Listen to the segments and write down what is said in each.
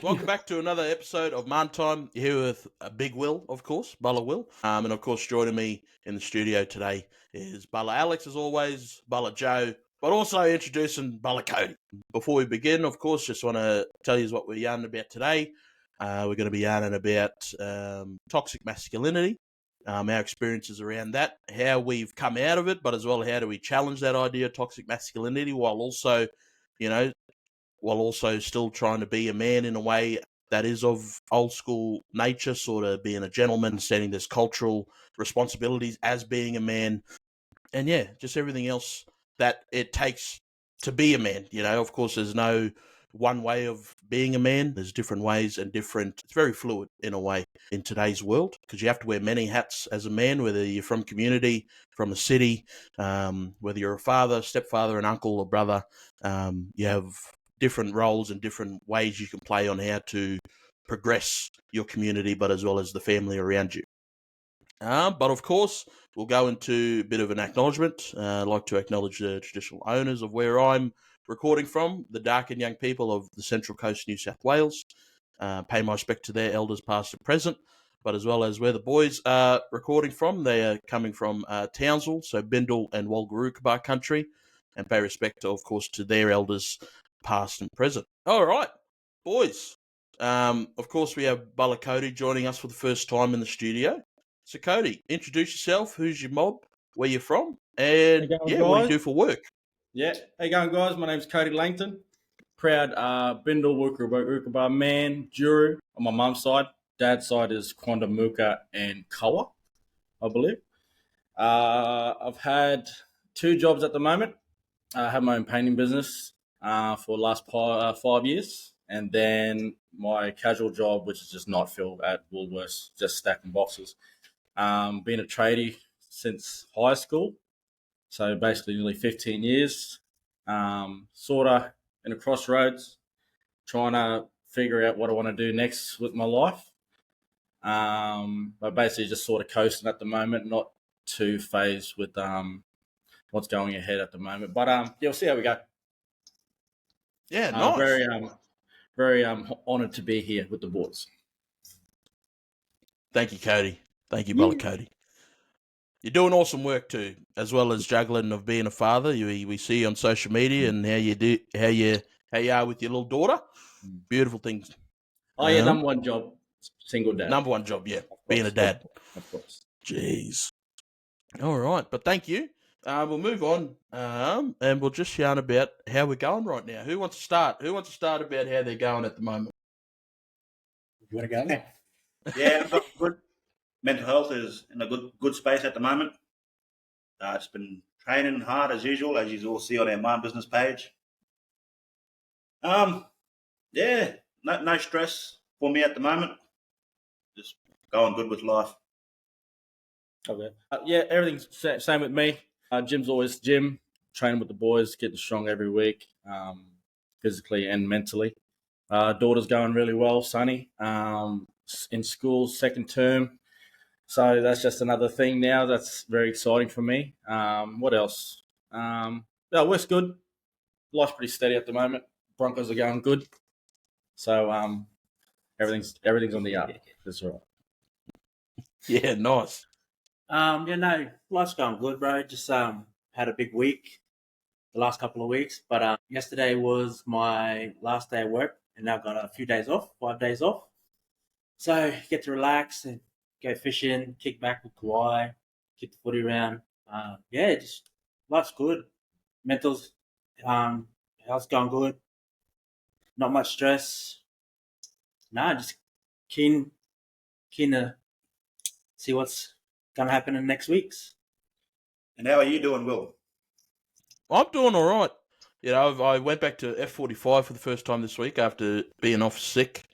Welcome back to another episode of Man Time. You're here with Big Wil, of course, Bala Wil. And of course, joining me in the studio today is Bala Alex, as always, Bala Joe, but also introducing Bala Codee. Before we begin, of course, just want to tell you what we're yarning about today. We're going to be yarning about toxic masculinity, our experiences around that, how we've come out of it, but as well, how do we challenge that idea of toxic masculinity while also, still trying to be a man in a way that is of old school nature, sort of being a gentleman, setting this cultural responsibilities as being a man, and just everything else that it takes to be a man. Of course, there's no one way of being a man. There's different ways and it's very fluid in a way in today's world, because you have to wear many hats as a man, whether you're from community, from a city, whether you're a father, stepfather, an uncle or brother. You have different roles and different ways you can play on how to progress your community, but as well as the family around you. But of course, we'll go into a bit of an acknowledgement. I'd like to acknowledge the traditional owners of where I'm recording from, the dark and young people of the Central Coast, New South Wales. Pay my respect to their elders, past and present, but as well as where the boys are recording from. They are coming from Townsville, so Bindal and Walgarookaba country, and pay respect, of course, to their elders, past and present. All right, boys. Of course, we have Bala Codee joining us for the first time in the studio. So, Codee, introduce yourself. Who's your mob? Where you're from? And what do you do for work? Yeah, how you going, guys? My name's Codee Langton. Proud Bindal Walgarookaba man, Juru on my mum's side. Dad's side is Quandamuka and Kawa, I believe. I've had 2 jobs at the moment. I have my own painting business for the last 5 years. And then my casual job, which is just night fill at Woolworths, just stacking boxes. Been a tradie since high school. So basically nearly 15 years, sort of in a crossroads, trying to figure out what I want to do next with my life. But basically just sort of coasting at the moment, not too phased with what's going ahead at the moment. But we'll see how we go. Yeah, nice. Very honoured to be here with the boys. Thank you, Codee. Thank you, Bala Codee. You're doing awesome work too, as well as juggling of being a father. We see you on social media and how you are with your little daughter. Beautiful things. Oh yeah, number one job, single dad. Number one job, yeah, being a dad. Of course. Jeez. All right, but thank you. We'll move on, and we'll just yarn about how we're going right now. Who wants to start? Who wants to start about how they're going at the moment? You want to go? Yeah, I've got good. Mental health is in a good space at the moment. It's been training hard as usual, as you all see on our Mind Business page. Yeah, no stress for me at the moment. Just going good with life. Okay. Yeah, everything's same with me. Gym's always gym. Training with the boys, getting strong every week, physically and mentally. Daughter's going really well, Sunny. In school, second term. So that's just another thing now. That's very exciting for me. What else? Work's good. Life's pretty steady at the moment. Broncos are going good. So everything's on the up. That's all right. Yeah, nice. Life's going good, bro. Just had a big week the last couple of weeks. But yesterday was my last day of work, and now I've got a few days off, 5 days off. So get to relax and go fishing, kick back with Kawhi, kick the footy around. Just life's good. Mental's health's going good. Not much stress. Just keen to see what's gonna happen in next weeks. And how are you doing, Wil? I'm doing all right. I went back to F45 for the first time this week after being off sick,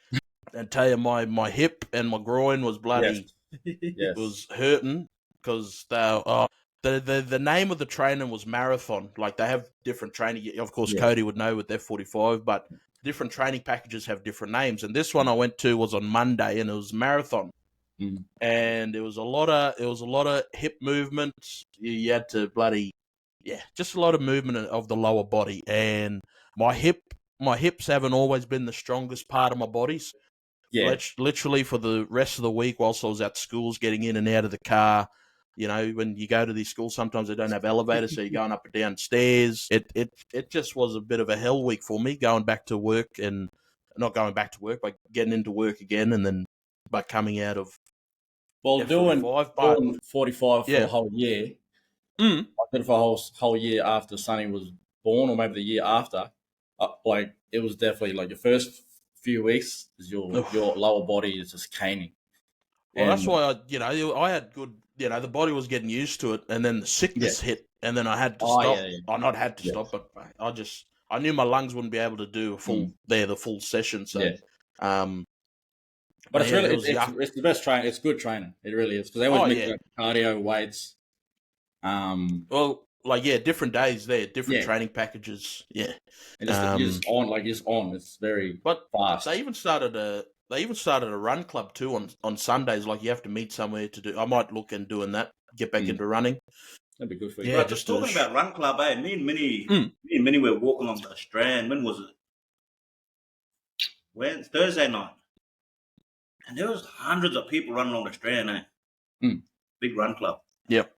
and tell you my hip and my groin was bloody. Yes. It was hurting because the name of the training was marathon. Like, they have different training. Of course, Codee would know with F45, but different training packages have different names. And this one I went to was on Monday, and it was marathon. And it was a lot of hip movements. You had to just a lot of movement of the lower body. And my hip my hips haven't always been the strongest part of my body. Yeah. Literally for the rest of the week, whilst I was at schools, getting in and out of the car. You know, when you go to these schools, sometimes they don't have elevators, so you're going up and down stairs. It just was a bit of a hell week for me, going back to work and not going back to work, but getting into work again, and then but coming out of doing 45 for yeah. the whole year. Mm. I did it for a whole year after Sonny was born, or maybe the year after. Like it was definitely like your first few weeks is your lower body is just caning. Well, that's why I had good. The body was getting used to it, and then the sickness hit, and then I had to stop. I not had to stop, but I knew my lungs wouldn't be able to do the full session. So, but it's the best training. It's good training. It really is because they always make cardio weights. Well, different days there, different training packages. Yeah, and just on. It's very fast. They even started a run club too on Sundays. Like you have to meet somewhere to do. I might look and doing that. Get back into running. That'd be good for you. Yeah, just talking about run club. Me and Minnie were walking on the Strand. When was it? Thursday night, and there was hundreds of people running on the Strand. Big run club. Yep.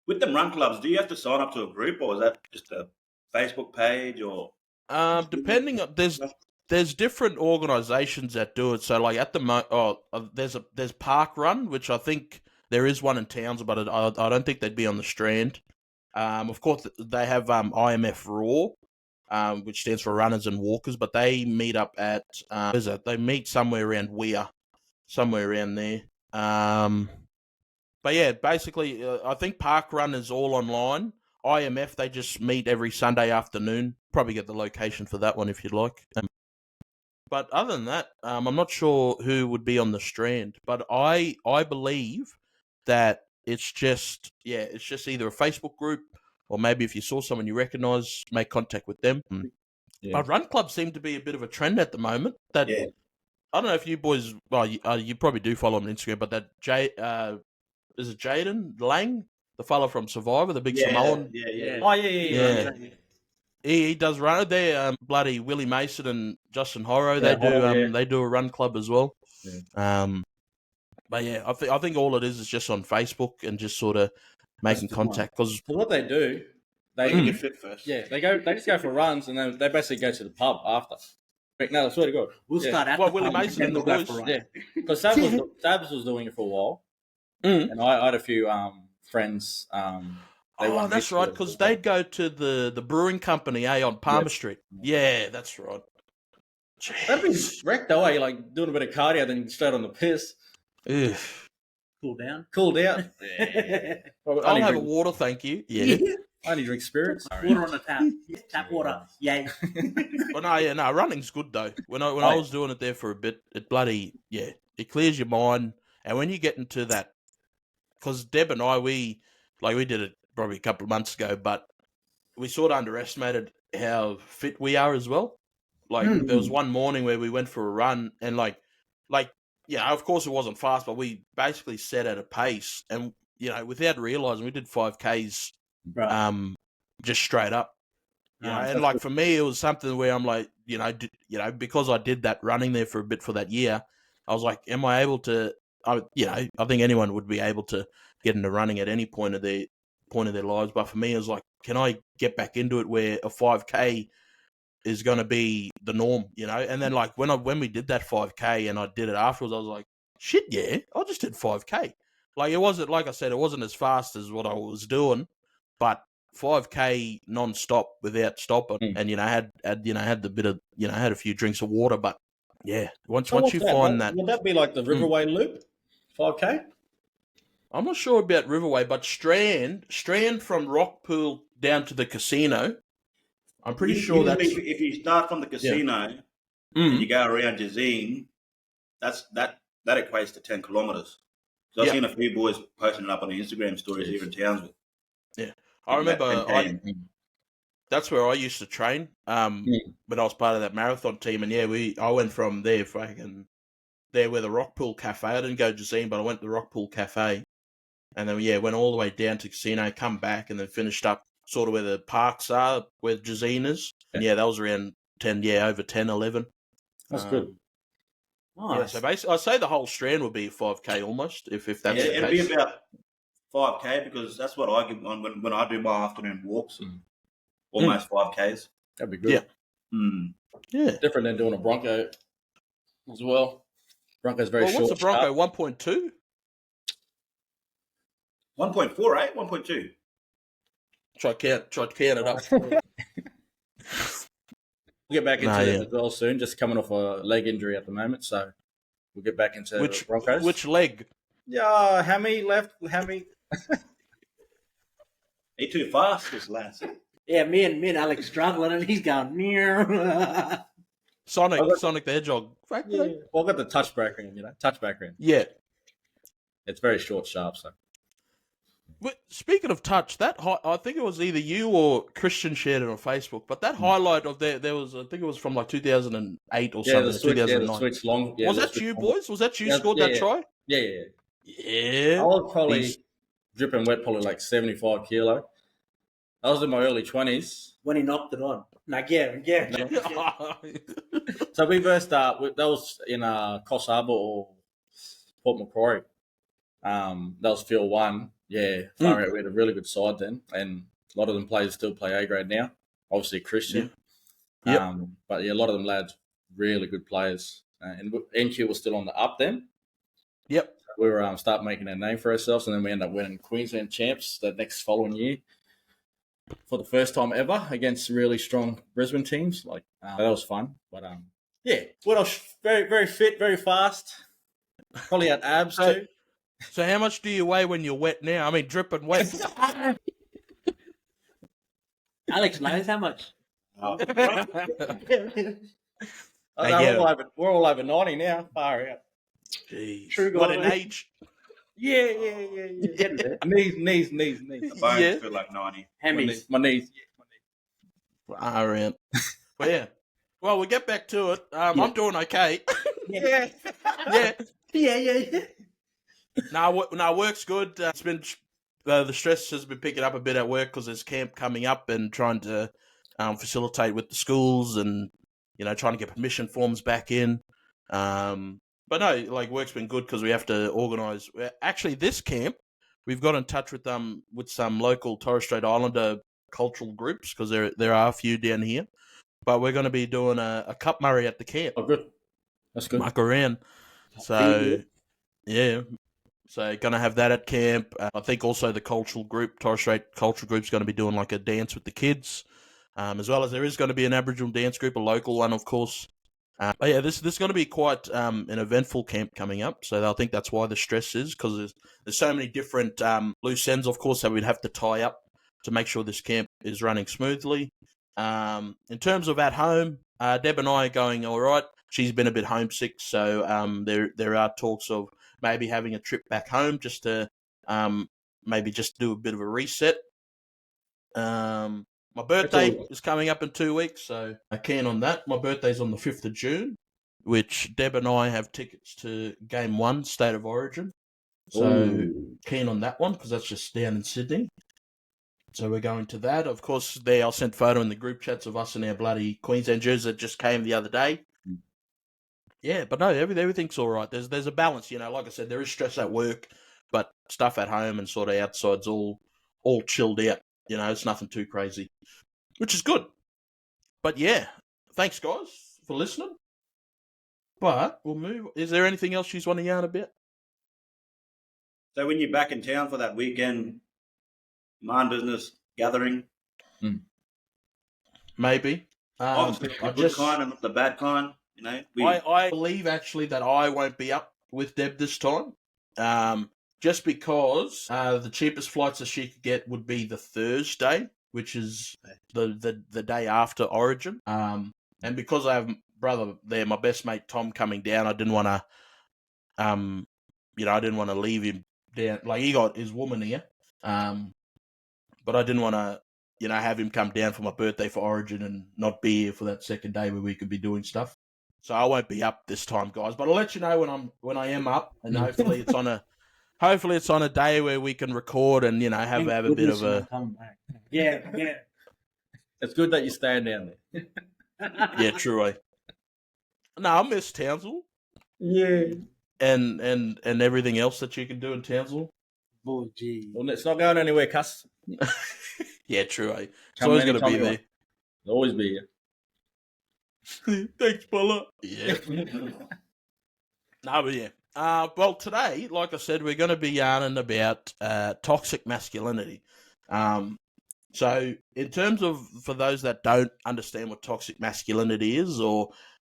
With them run clubs, do you have to sign up to a group, or is that just a Facebook page, or? Depending on there's different organisations that do it. So like at the there's Park Run, which I think there is one in Towns, but I don't think they'd be on the Strand. Of course they have IMF Raw, which stands for Runners and Walkers, but they meet up at they meet somewhere around Weir, somewhere around there. But yeah, basically I think Park Run is all online. IMF, they just meet every Sunday afternoon. Probably get the location for that one if you'd like. But other than that, I'm not sure who would be on the Strand. But I believe that it's just either a Facebook group or maybe if you saw someone you recognise, make contact with them. Yeah. But run clubs seem to be a bit of a trend at the moment. I don't know if you boys, well, you probably do follow him on Instagram, but that is it Jaden Lang? The fellow from Survivor, the big Samoan. Yeah. Oh, yeah. He does run it. They're bloody Willie Mason and Justin Horro. They do a run club as well. Yeah. But yeah, I think all it is just on Facebook and just sort of making contact. Because what they do, they get fit first. Yeah, they just go for runs and then they basically go to the pub after. No, I swear to God. We'll start at the Willie Mason and the boys. Yeah, because Sabs was doing it for a while, and I had a few friends. That's right, because they'd go to the brewing company, on Palmer Street. Yeah, that's right. Jeez. That'd be wrecked though, like doing a bit of cardio, then straight on the piss. Ugh. Cool down. I'll have a water, thank you. Yeah. I only drink spirits. Water on the tap. Tap water. Yay. But no, running's good though. When I was doing it there for a bit, it clears your mind. And when you get into that, because Deb and I, we did it probably a couple of months ago, but we sort of underestimated how fit we are as well. There was one morning where we went for a run and of course it wasn't fast, but we basically set at a pace and, without realising we did 5Ks just straight up. And for me, it was something where I'm like, because I did that running there for a bit for that year, I was like, am I able to, I think anyone would be able to get into running at any point of their lives. But for me, it was like, can I get back into it where a 5K is going to be the norm, And then when we did that 5K and I did it afterwards, I was like, shit, yeah, I just did 5K. It wasn't, like I said, it wasn't as fast as what I was doing, but 5K non-stop without stopping, and had the bit of had a few drinks of water, but yeah, once you find that, would that be like the Riverway Loop, 5K? I'm not sure about Riverway, but Strand from Rockpool down to the casino, I'm pretty sure that's if you start from the casino and you go around Jazeen, that equates to 10 kilometres. So I've seen a few boys posting it up on the Instagram stories here in Townsville. Yeah. I remember that's where I used to train when I was part of that marathon team. And I went from there there where the Rockpool Cafe. I didn't go to Jazeen, but I went to the Rockpool Cafe. And then, went all the way down to casino, come back and then finished up sort of where the parks are, where Jazeen is. And that was around over 10, 11. That's good. Yeah, Nice. so basically, I'd say the whole strand would be 5K almost, if that's the It'd case. be about 5K because that's what I give on when I do my afternoon walks. Almost 5Ks. That'd be good. Yeah. Different than doing a Bronco as well. Bronco's very short. What's the Bronco? 1.2? 1.4, eh? 1.2. Try to count it up. We'll get back into that as well soon. Just coming off a leg injury at the moment, so we'll get back into Broncos. Which leg? Yeah, Hammy left. Hammy. He too fast, this lad. Yeah, me and Alex struggling, and he's going near. Sonic the Hedgehog. Yeah. Well, I've got the touchback ring, touchback ring. Yeah. It's very short, sharp. So. Speaking of touch, I think it was either you or Christian shared it on Facebook, but that highlight of there was, I think it was from like 2008 or something, 2009. The switch long. Was that you, boys? Was that you scored that try? Yeah. Yeah. I was probably dripping wet, probably like 75 kilo. I was in my early 20s. When he knocked it on. So we first that was in Coss Harbour or Port Macquarie. That was field 1. Yeah, far out. We had a really good side then, and a lot of them players still play A grade now. Obviously Christian. Yeah. But yeah, a lot of them lads, really good players. And NQ was still on the up then. Yep. We were start making a name for ourselves, and then we ended up winning Queensland champs the next following year for the first time ever against really strong Brisbane teams. Like that was fun. But yeah, what else? Very very fit, very fast. Probably had abs too. So how much do you weigh when you're wet now? I mean, dripping wet. Alex knows how much. We're all over 90 now. Far out. Jeez. True what an age. Yeah. Knees. The bones feel like 90. Hammies. My knees. Far out. But yeah. Well, we'll get back to it. I'm doing okay. Yeah. No, work's good. It's been the stress has been picking up a bit at work because there's camp coming up and trying to facilitate with the schools and trying to get permission forms back in. But no, like work's been good because we have to organise. Actually, this camp we've got in touch with some local Torres Strait Islander cultural groups because there are a few down here. But we're going to be doing a Cup Murray at the camp. Oh, good. That's good. Muck around. So yeah. So going to have that at camp. I think also the cultural group, Torres Strait Cultural Group, is going to be doing like a dance with the kids, as well as there is going to be an Aboriginal dance group, a local one, of course. But yeah, this is going to be quite an eventful camp coming up. So I think that's why the stress is because there's so many different loose ends, of course, that we'd have to tie up to make sure this camp is running smoothly. In terms of at home, Deb and I are going all right. She's been a bit homesick, so there are talks of maybe having a trip back home just to maybe just do a bit of a reset. My birthday is coming up in 2 weeks, so I'm keen on that. My birthday's on the 5th of June, which Deb and I have tickets to Game 1, State of Origin. So keen on that one because that's just down in Sydney. So we're going to that. Of course, I'll send photo in the group chats of us in our bloody Queensland jerseys that just came the other day. Yeah, but no, everything's all right. There's a balance, like I said, there is stress at work, but stuff at home and sort of outside's all chilled out. It's nothing too crazy, which is good. But yeah, thanks guys for listening. But we'll move. Is there anything else you want to yarn about? So when you're back in town for that weekend man business gathering, maybe. Obviously the good kind and not the bad kind. I believe actually that I won't be up with Deb this time, just because the cheapest flights that she could get would be the Thursday, which is the day after Origin, and because I have brother there, my best mate Tom coming down, I didn't want to, I didn't want to leave him down. Like he got his woman here, but I didn't want to, have him come down for my birthday for Origin and not be here for that second day where we could be doing stuff. So I won't be up this time, guys. But I'll let you know when I am up, and hopefully it's on a day where we can record and have a bit of a. Yeah. It's good that you stand down there. Yeah, true. No, I miss Townsville. Yeah. And everything else that you can do in Townsville. Oh, gee. Well, it's not going anywhere, cuss. Yeah, true. It's Come always going to anytime be you there. want. It'll always be here. Thanks, Bella. Yeah. No, but yeah. Well, today, like I said, we're going to be yarning about toxic masculinity. So, in terms of, for those that don't understand what toxic masculinity is, or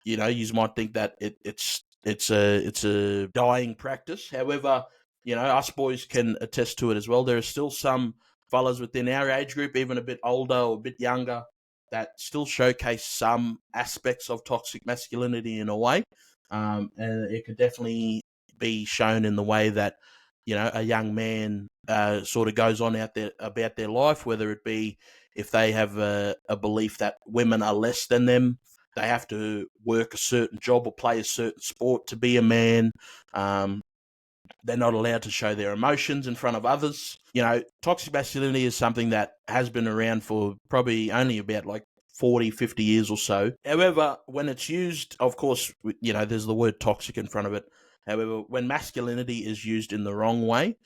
you might think that it's a dying practice. However, us boys can attest to it as well. There are still some fellas within our age group, even a bit older or a bit younger, that still showcase some aspects of toxic masculinity in a way. And it could definitely be shown in the way that a young man sort of goes on out there about their life, whether it be if they have a belief that women are less than them, they have to work a certain job or play a certain sport to be a man. They're not allowed to show their emotions in front of others. Toxic masculinity is something that has been around for probably only about like 40, 50 years or so. However, when it's used, of course, there's the word toxic in front of it. However, when masculinity is used in the wrong way,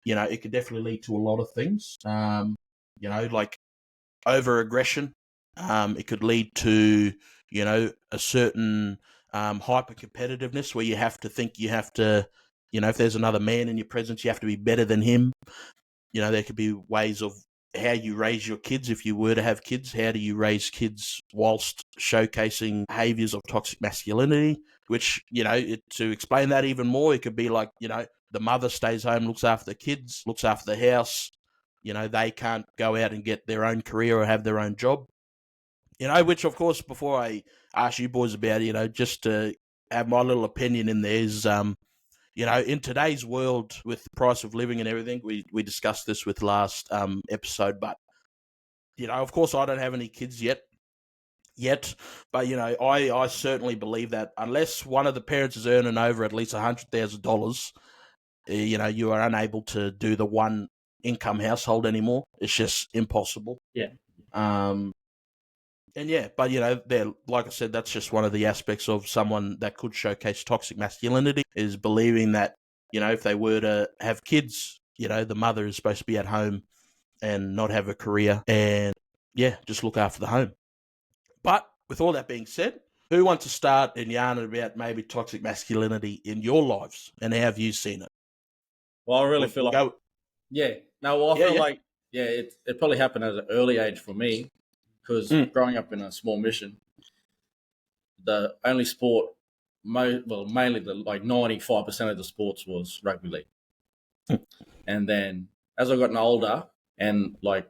it could definitely lead to a lot of things. Like over aggression. It could lead to, a certain hyper competitiveness where you have to think you have to, if there's another man in your presence, you have to be better than him. There could be ways of how you raise your kids if you were to have kids. How do you raise kids whilst showcasing behaviors of toxic masculinity? Which, to explain that even more, it could be like, the mother stays home, looks after the kids, looks after the house. They can't go out and get their own career or have their own job. Which, of course, before I ask you boys about it, just to have my little opinion in there is, in today's world with the price of living and everything, we discussed this with last episode, but, of course, I don't have any kids yet, but, I certainly believe that unless one of the parents is earning over at least $100,000, you are unable to do the one income household anymore. It's just impossible. Yeah. And yeah, but like I said, that's just one of the aspects of someone that could showcase toxic masculinity is believing that, if they were to have kids, the mother is supposed to be at home and not have a career and just look after the home. But with all that being said, who wants to start in yarning about maybe toxic masculinity in your lives and how have you seen it? Well, I really feel like, yeah. No, well, I feel like, it probably happened at an early age for me because growing up in a small mission, the only sport, mainly the 95% of the sports was rugby league. And then as I gotten older and like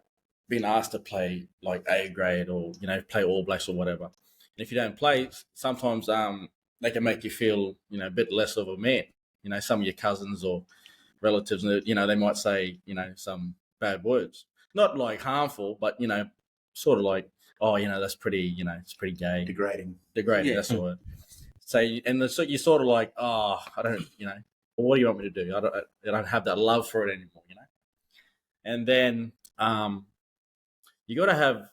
being asked to play like A grade or play All Blacks or whatever, and if you don't play, sometimes they can make you feel a bit less of a man. Some of your cousins or relatives, they might say some bad words, not like harmful, but sort of like, oh, that's pretty, it's pretty gay, Degrading. Yeah. That's the word. So so you're sort of like, oh, I don't, well, what do you want me to do? I don't have that love for it anymore, And then you got to have,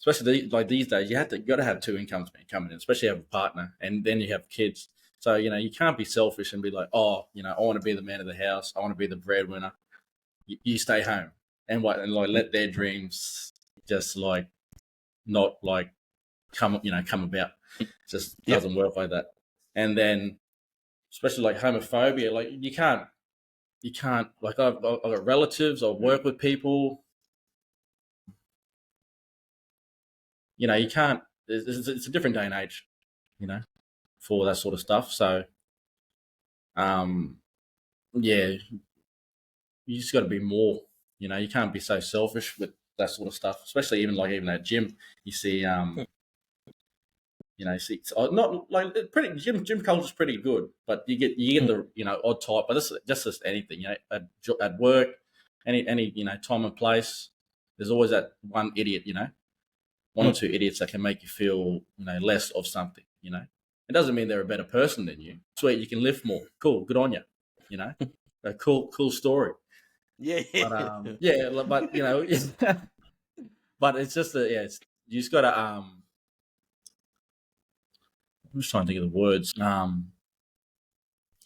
especially like these days, you got to have two incomes coming in, especially have a partner, and then you have kids. So you can't be selfish and be like, oh, I want to be the man of the house, I want to be the breadwinner. You stay home and like let their dreams just like not like come about. It just doesn't work like that. And then especially like homophobia, like you can't like I've got relatives, I've worked with people. You can't. It's a different day and age, for that sort of stuff. So, yeah, you just got to be more. You can't be so selfish with that sort of stuff, especially even at gym. You see, see, it's not like pretty gym culture is pretty good, but you get the odd type. But this just anything, at work, any time and place. There's always that one idiot, one or two idiots that can make you feel less of something. It doesn't mean they're a better person than you. Sweet, you can lift more. Cool, good on you. A cool story. Yeah, but but it's just you just gotta I'm just trying to think of the words.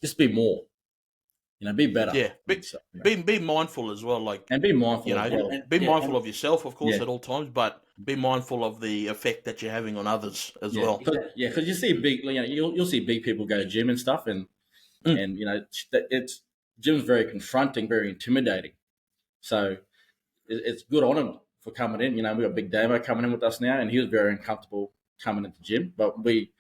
Just be more. Be better. Yeah, be mindful as well. Like, and be mindful. you know, as well. be mindful of yourself, of course, Yeah. at all times, but be mindful of the effect that you're having on others as well. Because you see big, you'll see big people go to gym and stuff, and it's gym's very confronting, very intimidating. So it's good on him for coming in. We got Big Damo coming in with us now, and he was very uncomfortable coming into the gym, but we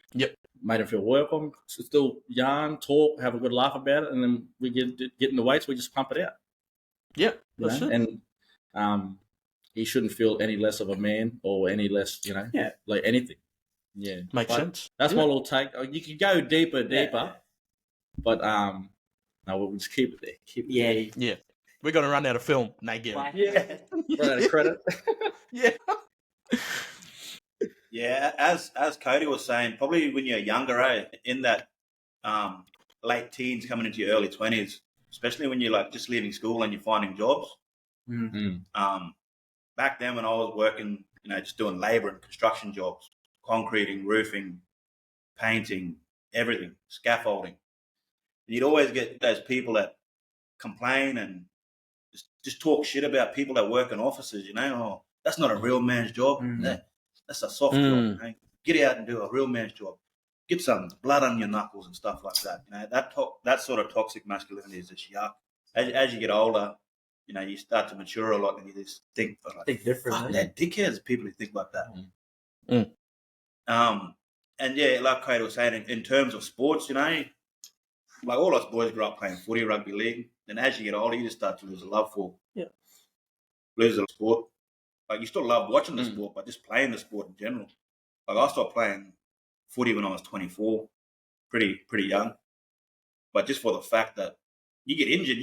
made him feel welcome. Still yarn, talk, have a good laugh about it, and then we get in the weights. We just pump it out. Yeah, that's it. And he shouldn't feel any less of a man or any less, like anything. Yeah, makes sense. That's my little take. You could go deeper, but no, we'll just keep it there. Yeah. We're gonna run out of film. Run out of credit. Yeah, as Codee was saying, probably when you're younger, in that late teens coming into your early 20s, especially when you're like just leaving school and you're finding jobs. Mm-hmm. Back then when I was working, just doing labor and construction jobs, concreting, roofing, painting, everything, scaffolding. And you'd always get those people that complain and just talk shit about people that work in offices, Oh, that's not a real man's job. That's a soft job. Get out and do a real man's job. Get some blood on your knuckles and stuff like that. That sort of toxic masculinity is just yuck. As you get older, you start to mature a lot, and you just think different. They're dickheads, people who think like that. And yeah, like Codee was saying, in terms of sports, like all us boys grew up playing footy, rugby league. And as you get older, you just start to lose a love for lose the sport. Like, you still love watching the sport, but just playing the sport in general. Like, I started playing footy when I was 24, pretty young. But just for the fact that you get injured,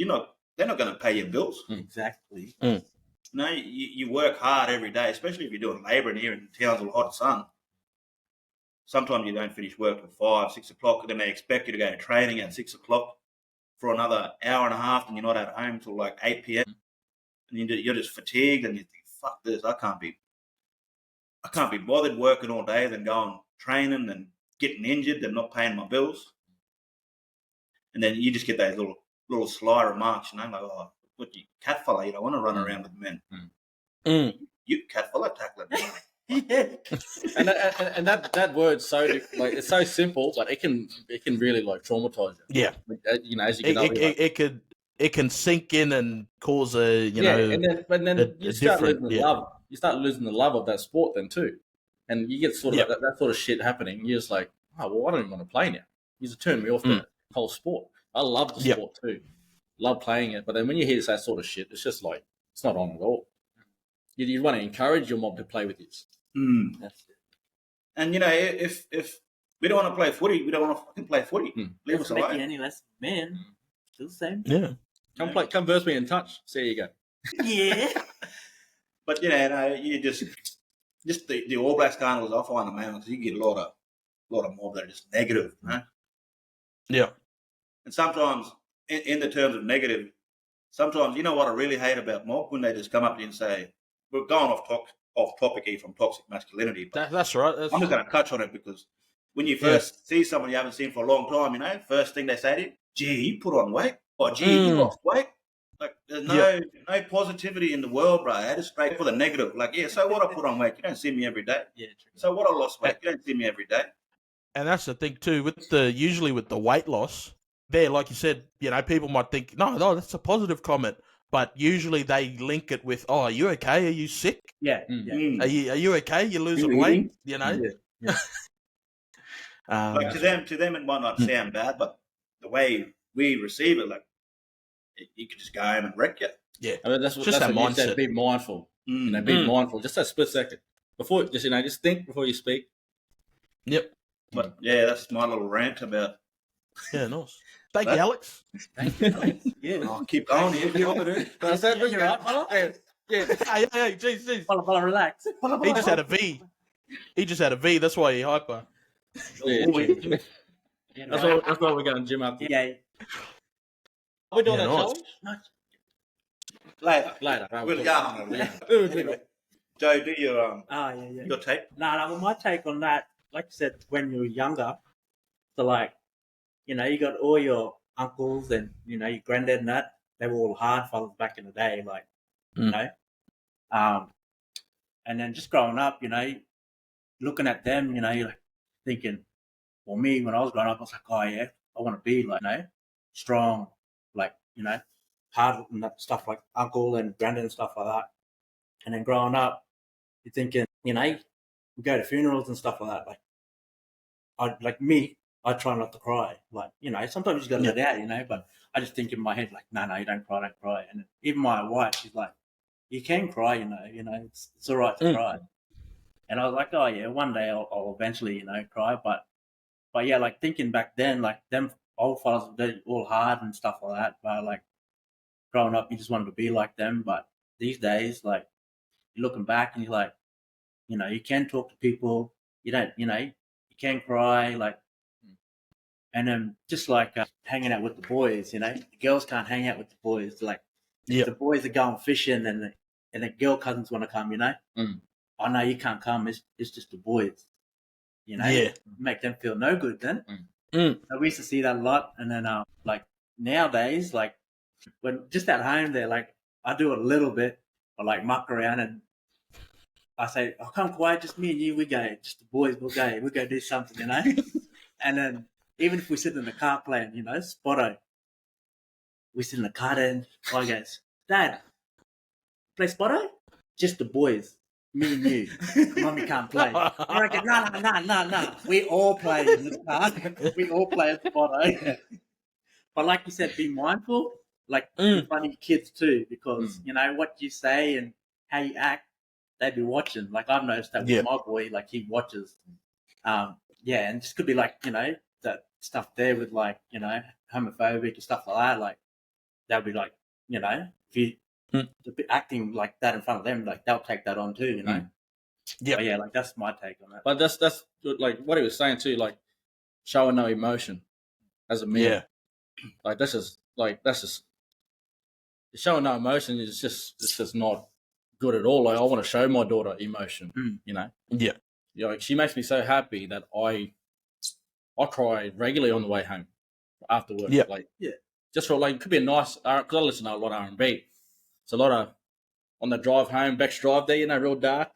they're not going to pay your bills. Exactly. You work hard every day, especially if you're doing labouring here in towns with hot sun. Sometimes you don't finish work till 5, 6 o'clock, and then they expect you to go to training at 6 o'clock for another hour and a half, and you're not at home till like 8 p.m. And you're just fatigued, and you think, fuck this, I can't be bothered working all day, then going training and getting injured and not paying my bills. And then you just get those little sly remarks, like, oh, what, you cat fella, you don't want to run around with men. You cat fella tackling. And that word's so it's so simple, but it can really like traumatize you. Yeah, as you get older, it can sink in and cause a and then you start losing the love. You start losing the love of that sport then too, and you get sort of that sort of shit happening. You're just like, oh well, I don't even want to play now. You just turn me off the whole sport. I love the sport too, love playing it, but then when you hear that sort of shit, it's just like it's not on at all. You want to encourage your mob to play with you. That's it. And if we don't want to play footy, we don't want to fucking play footy. Leave us alone. Any less man, still the same. Yeah. Come verse me in touch. So there you go. Yeah. But you just the All Blacks carnivals, I find them, man, because you get a lot of mob that are just negative, Yeah. And sometimes in the terms of negative, sometimes what I really hate about mob, when they just come up to you and say, we're going off topic here from toxic masculinity. That's right. I'm just going to touch on it because when you first see someone you haven't seen for a long time, first thing they say to you, gee, you put on weight. Or gee, you lost weight. Like, there's no positivity in the world, bro. That is straight for the negative. Like, yeah, so what, I put on weight? You don't see me every day. Yeah, true. So what, I lost weight? You don't see me every day. And that's the thing too, usually with the weight loss, there, like you said, people might think, no, that's a positive comment. But usually they link it with, oh, are you okay? Are you sick? Yeah. Are you okay? You're losing weight, Like to them, it might not sound bad, but the way we receive it, like, you could just go home and wreck you. Yeah, I mean, that's what mindset. You said, be mindful. Be mindful. Just a split second before, just think before you speak. Yep. But yeah, that's my little rant about. Yeah, nice. Thank you, Alex. Thank you, Alex. Yeah. I'll keep going here. Keep on it. Hey, jeez. Fella, relax. He just had a V. That's why he hyper. That's why we're going gym after. Yeah. Are we doing that challenge? Later. We'll yarn on it. Joe, do your your take. No, well, my take on that, like you said, when you're younger, So like, you got all your uncles and your granddad and that. They were all hard fathers back in the day, like and then just growing up, looking at them, you're like thinking, well, me when I was growing up, I was like, oh yeah, I want to be like, strong, like hard and that stuff like uncle and granddad and stuff like that. And then growing up, you're thinking, we go to funerals and stuff like that. I try not to cry. Like, sometimes you got to let it out, but I just think in my head, like, no, you don't cry. And even my wife, she's like, you can cry, it's all right to cry. And I was like, oh yeah, one day I'll eventually, cry. But yeah, like thinking back then, like them old fellas were all hard and stuff like that. But like growing up, you just wanted to be like them. But these days, like you're looking back and you're like, you can talk to people. You don't, you can cry, like, and then just like hanging out with the boys. The girls can't hang out with the boys. Like, if the boys are going fishing and the girl cousins want to come, oh no, you can't come. It's just the boys. Make them feel no good then. So we used to see that a lot. And then like nowadays, like when just at home there, like I do a little bit, I like muck around and I say, oh, come quiet, just me and you, we go, just the boys, we'll go do something, And then even if we sit in the car playing, Spotto, we sit in the car and I goes, Dad, play Spotto? Just the boys. Me and you. Mummy can't play. I reckon, no. We all play in the car. We all play a Spotto. But like you said, be mindful. Like, be funny kids too, because, what you say and how you act, they be watching. Like, I've noticed that with my boy, like, he watches. And just could be like, that stuff there with, like, homophobic and stuff like that. Like, they'll be like, if you acting like that in front of them, like they'll take that on too, Yeah, like that's my take on that. But that's like what he was saying too, like showing no emotion as a man. Like that's just showing no emotion is just not good at all. Like I want to show my daughter emotion, like she makes me so happy that I cry regularly on the way home after work. Just for like it could be a nice because I listen to a lot of R&B. It's a lot of on the drive home, Beck's Drive there, real dark,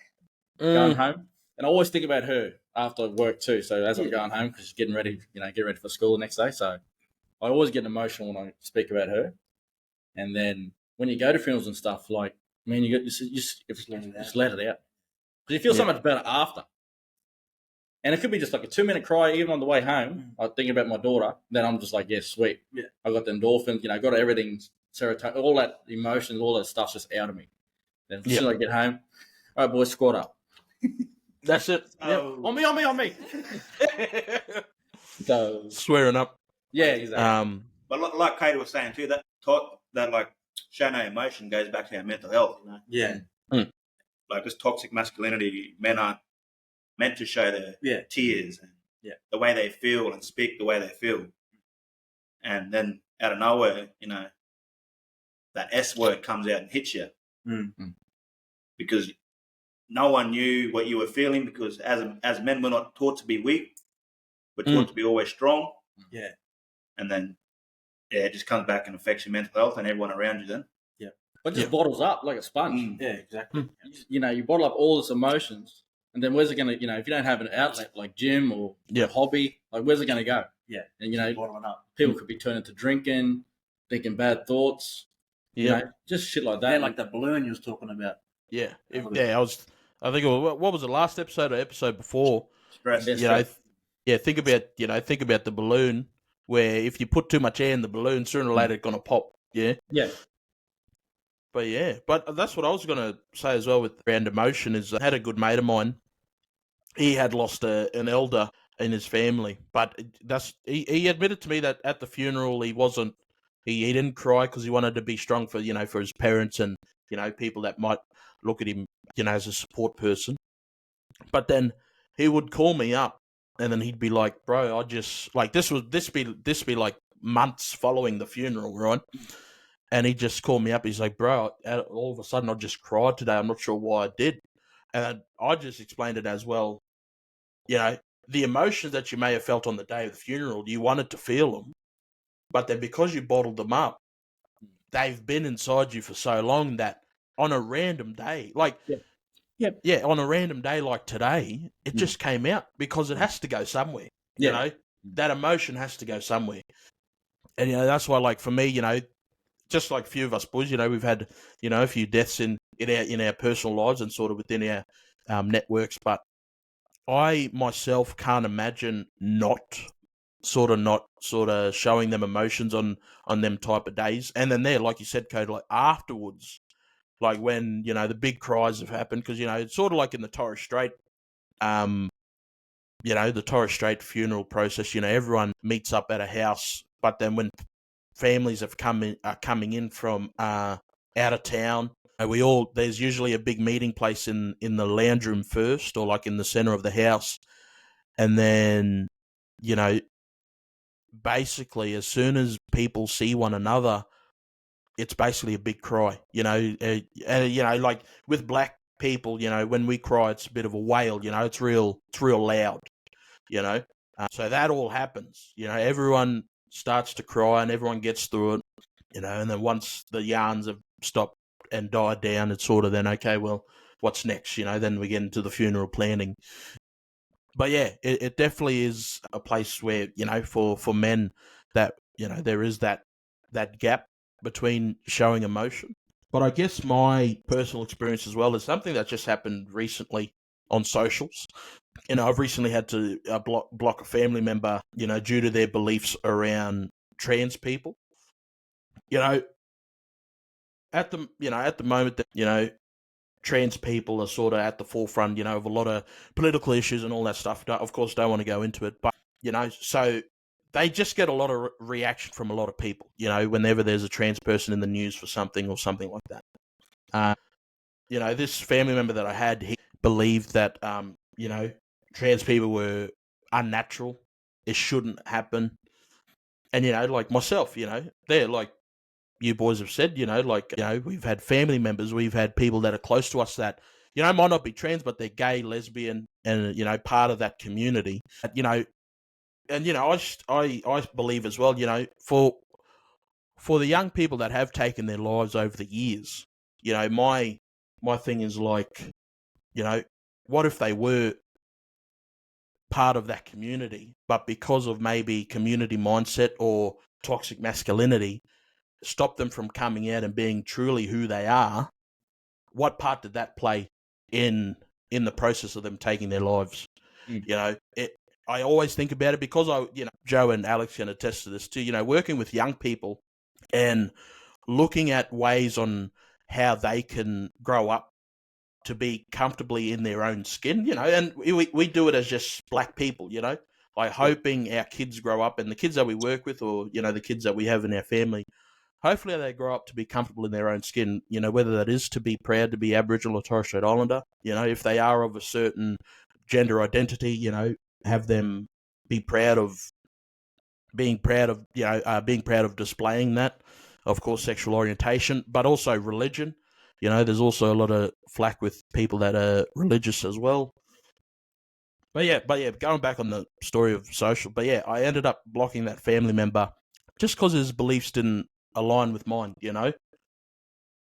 going home. And I always think about her after work too. So as I'm going home, because she's getting ready, getting ready for school the next day. So I always get emotional when I speak about her. And then when you go to funerals and stuff, like, man, you just let it out. Because you feel so much better after. And it could be just like a 2-minute cry, even on the way home. I'm thinking about my daughter. Then I'm just like, sweet. Yeah. I got the endorphins, got everything. Serotonin, all that emotions, all that stuff's just out of me. Then as soon as I get home, all right, boys, squat up. That's it. Oh. On me. So Swearing up. Yeah, exactly. But like Codee was saying too, that like show no emotion goes back to our mental health. Yeah. Like this toxic masculinity, men aren't meant to show their tears and the way they feel and speak the way they feel. And then out of nowhere, that S word comes out and hits you because no one knew what you were feeling because as men, we're not taught to be weak. We're taught to be always strong. Yeah. And then, it just comes back and affects your mental health and everyone around you then. Yeah. But it just bottles up like a sponge. Yeah, exactly. You bottle up all this emotions and then where's it going to, if you don't have an outlet like gym or a hobby, like where's it going to go? Yeah. And, bottling up. People could be turning to drinking, thinking bad thoughts. Just shit like that. Yeah, like the balloon you was talking about. Yeah. I think it was, what was the last episode or episode before? Stress. Think about the balloon where if you put too much air in the balloon, sooner or later it's gonna pop. Yeah. Yeah. But that's what I was gonna say as well with around emotion is I had a good mate of mine. He had lost an elder in his family, but he admitted to me that at the funeral he didn't cry because he wanted to be strong for for his parents and people that might look at him as a support person. But then he would call me up and then he'd be like, "Bro, I just like this be like months following the funeral, right?" And he just called me up. He's like, "Bro, all of a sudden I just cried today. I'm not sure why I did." And I just explained it as well. the emotions that you may have felt on the day of the funeral, you wanted to feel them, but then because you bottled them up, they've been inside you for so long that on a random day, like, on a random day like today, it just came out because it has to go somewhere. You know, that emotion has to go somewhere. And, that's why, like, for me, just like a few of us boys, we've had, a few deaths in our personal lives and sort of within our networks, but I myself can't imagine not showing them emotions on them type of days. And then there, like you said, Code, like afterwards, like when, the big cries have happened, because, it's sort of like in the Torres Strait, the Torres Strait funeral process, everyone meets up at a house, but then when families are coming in from out of town, there's usually a big meeting place in the lounge room first, or like in the center of the house. And then, basically as soon as people see one another, it's basically a big cry, like with black people, when we cry, it's a bit of a wail, it's real loud, so that all happens, everyone starts to cry and everyone gets through it, and then once the yarns have stopped and died down, it's sort of then, okay, well, what's next, then we get into the funeral planning. But yeah, it definitely is a place where, for men that, there is that gap between showing emotion. But I guess my personal experience as well is something that just happened recently on socials. I've recently had to block a family member, due to their beliefs around trans people. At the moment that, trans people are sort of at the forefront, of a lot of political issues and all that stuff. Of course, don't want to go into it, but, so they just get a lot of reaction from a lot of people, whenever there's a trans person in the news for something or something like that. This family member that I had, he believed that, trans people were unnatural. It shouldn't happen. And, like myself, they're like, you boys have said, we've had family members, we've had people that are close to us that, might not be trans, but they're gay, lesbian, and, part of that community. And, I believe as well, for the young people that have taken their lives over the years, my thing is like, what if they were part of that community, but because of maybe community mindset or toxic masculinity, stop them from coming out and being truly who they are? What part did that play in the process of them taking their lives? I always think about it because Joe and Alex can attest to this too, working with young people and looking at ways on how they can grow up to be comfortably in their own skin, and we do it as just black people, like hoping our kids grow up, and the kids that we work with, or, the kids that we have in our family, hopefully they grow up to be comfortable in their own skin, whether that is to be proud to be Aboriginal or Torres Strait Islander, if they are of a certain gender identity, have them be proud of being proud of displaying that, of course, sexual orientation, but also religion. There's also a lot of flack with people that are religious as well. But yeah, going back on the story of social, I ended up blocking that family member just because his beliefs didn't align with mine,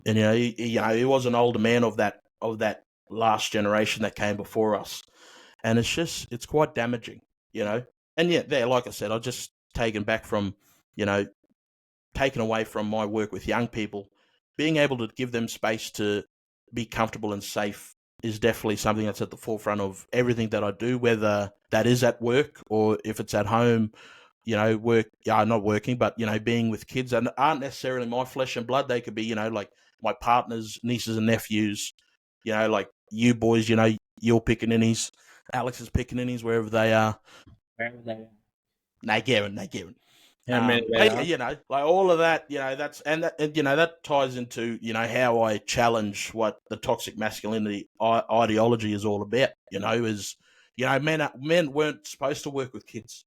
And he was an older man of that last generation that came before us, and it's quite damaging, And yeah, there, like I said, I just taken back from, taken away from my work with young people, being able to give them space to be comfortable and safe is definitely something that's at the forefront of everything that I do, whether that is at work or if it's at home. Not working, but, being with kids that aren't necessarily my flesh and blood. They could be, like my partner's nieces and nephews, like you boys, you're pickaninnies, Alex's pickaninnies, wherever they are. Wherever they are. They Garen. How many they are? Like all of that, that ties into, how I challenge what the toxic masculinity ideology is all about, is, men weren't supposed to work with kids.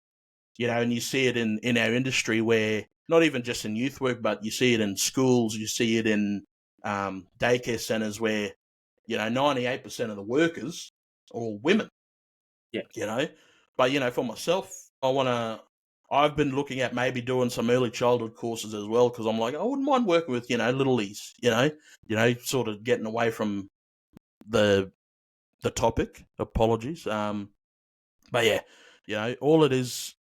And you see it in our industry where, not even just in youth work, but you see it in schools, you see it in daycare centres where, 98% of the workers are all women. Yeah. But for myself, I've been looking at maybe doing some early childhood courses as well, because I'm like, I wouldn't mind working with littlies, sort of getting away from the topic. Apologies. But yeah, all it is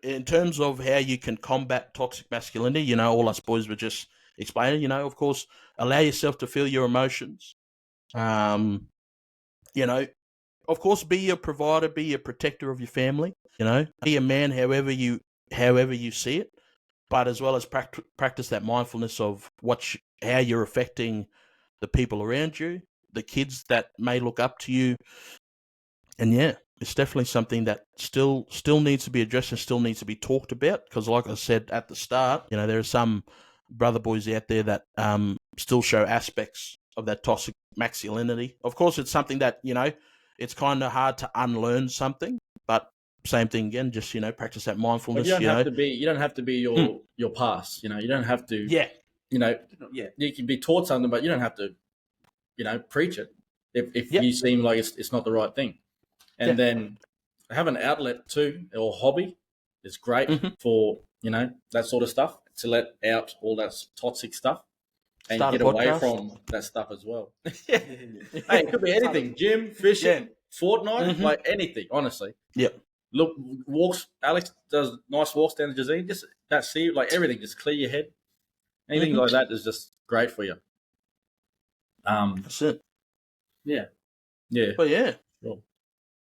in terms of how you can combat toxic masculinity. All us boys were just explaining. Of course, allow yourself to feel your emotions. Of course, be a provider, be a protector of your family. Be a man, however you see it, but as well as practice that mindfulness of how you're affecting the people around you, the kids that may look up to you, and it's definitely something that still needs to be addressed and still needs to be talked about. Because, like I said at the start, there are some brother boys out there that still show aspects of that toxic masculinity. Of course, it's something that it's kind of hard to unlearn something, but same thing again. Just practice that mindfulness. But you don't have to be your past. You don't have to. Yeah. You can be taught something, but you don't have to. Preach it if you seem like it's not the right thing. And then have an outlet too, or hobby is great for, that sort of stuff, to let out all that toxic stuff and get away from that stuff as well. Hey, it could be anything. Gym, fishing, Fortnite, like anything, honestly. Yeah. Look, walks. Alex does nice walks down the Jazeen. Just that sea, like everything, just clear your head. Anything like that is just great for you. That's it. Yeah. But yeah. Sure.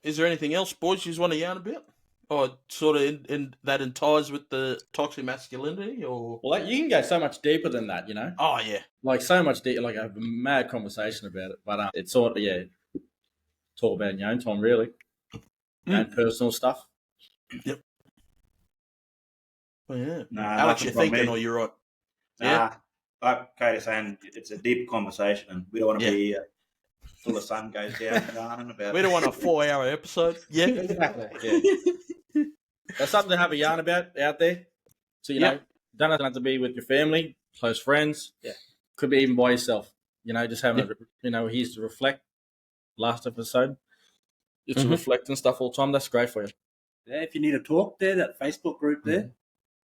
Is there anything else, boys, you just want to yarn about? Or sort of in that in ties with the toxic masculinity? Or Well, you can go so much deeper than that, Oh, yeah. Like so much deeper, like I have a mad conversation about it. But it's sort of, talk about in your own time, really. Your own personal stuff. Yep. Oh, yeah. Nah, Alex, you're nothing from thinking, me. or you're right? Nah, like Codee saying, it's a deep conversation, and we don't want to be till the sun goes down yarning about We don't want a 4-hour episode. Yeah. Exactly. Yeah. There's something to have a yarn about out there. So, don't have to be with your family, close friends. Yeah. Could be even by yourself. Just having here's to reflect. Last episode. Just to reflect and stuff all the time. That's great for you. Yeah, if you need to talk there, that Facebook group there,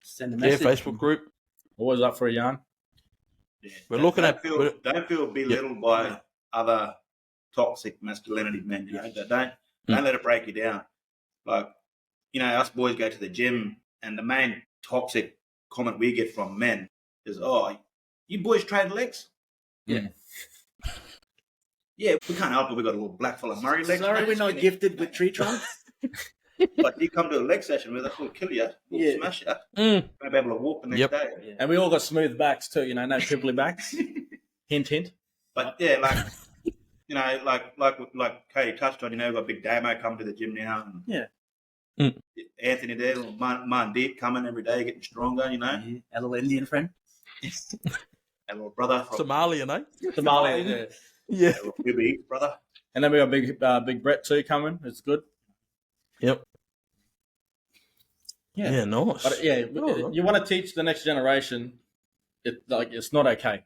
send a message. Yeah, Facebook group. Always up for a yarn. Yeah. We're looking don't at... feel belittled by other toxic masculinity men. Don't let it break you down. Like, us boys go to the gym, and the main toxic comment we get from men is, "Oh, you boys trade legs?" Yeah. Yeah, we can't help it. We got a little black fella Murray legs. Sorry, we're not gifted with tree trunks. But you come to a leg session with us, we'll kill you. We'll smash you. Won't be able to walk the next day. Yeah. And we all got smooth backs too, no pimply backs. Hint, hint. But yeah, like Codee touched on, we've got Big Damo coming to the gym now. And Anthony there, little Mandeep coming every day, getting stronger, Yeah, a little Indian friend. A little brother from Somalian, eh? Somalian, Yeah. a little Bibby brother. And then we got big Brett too coming. It's good. Yep. Yeah. Yeah, nice. But you want to teach the next generation. It's not okay.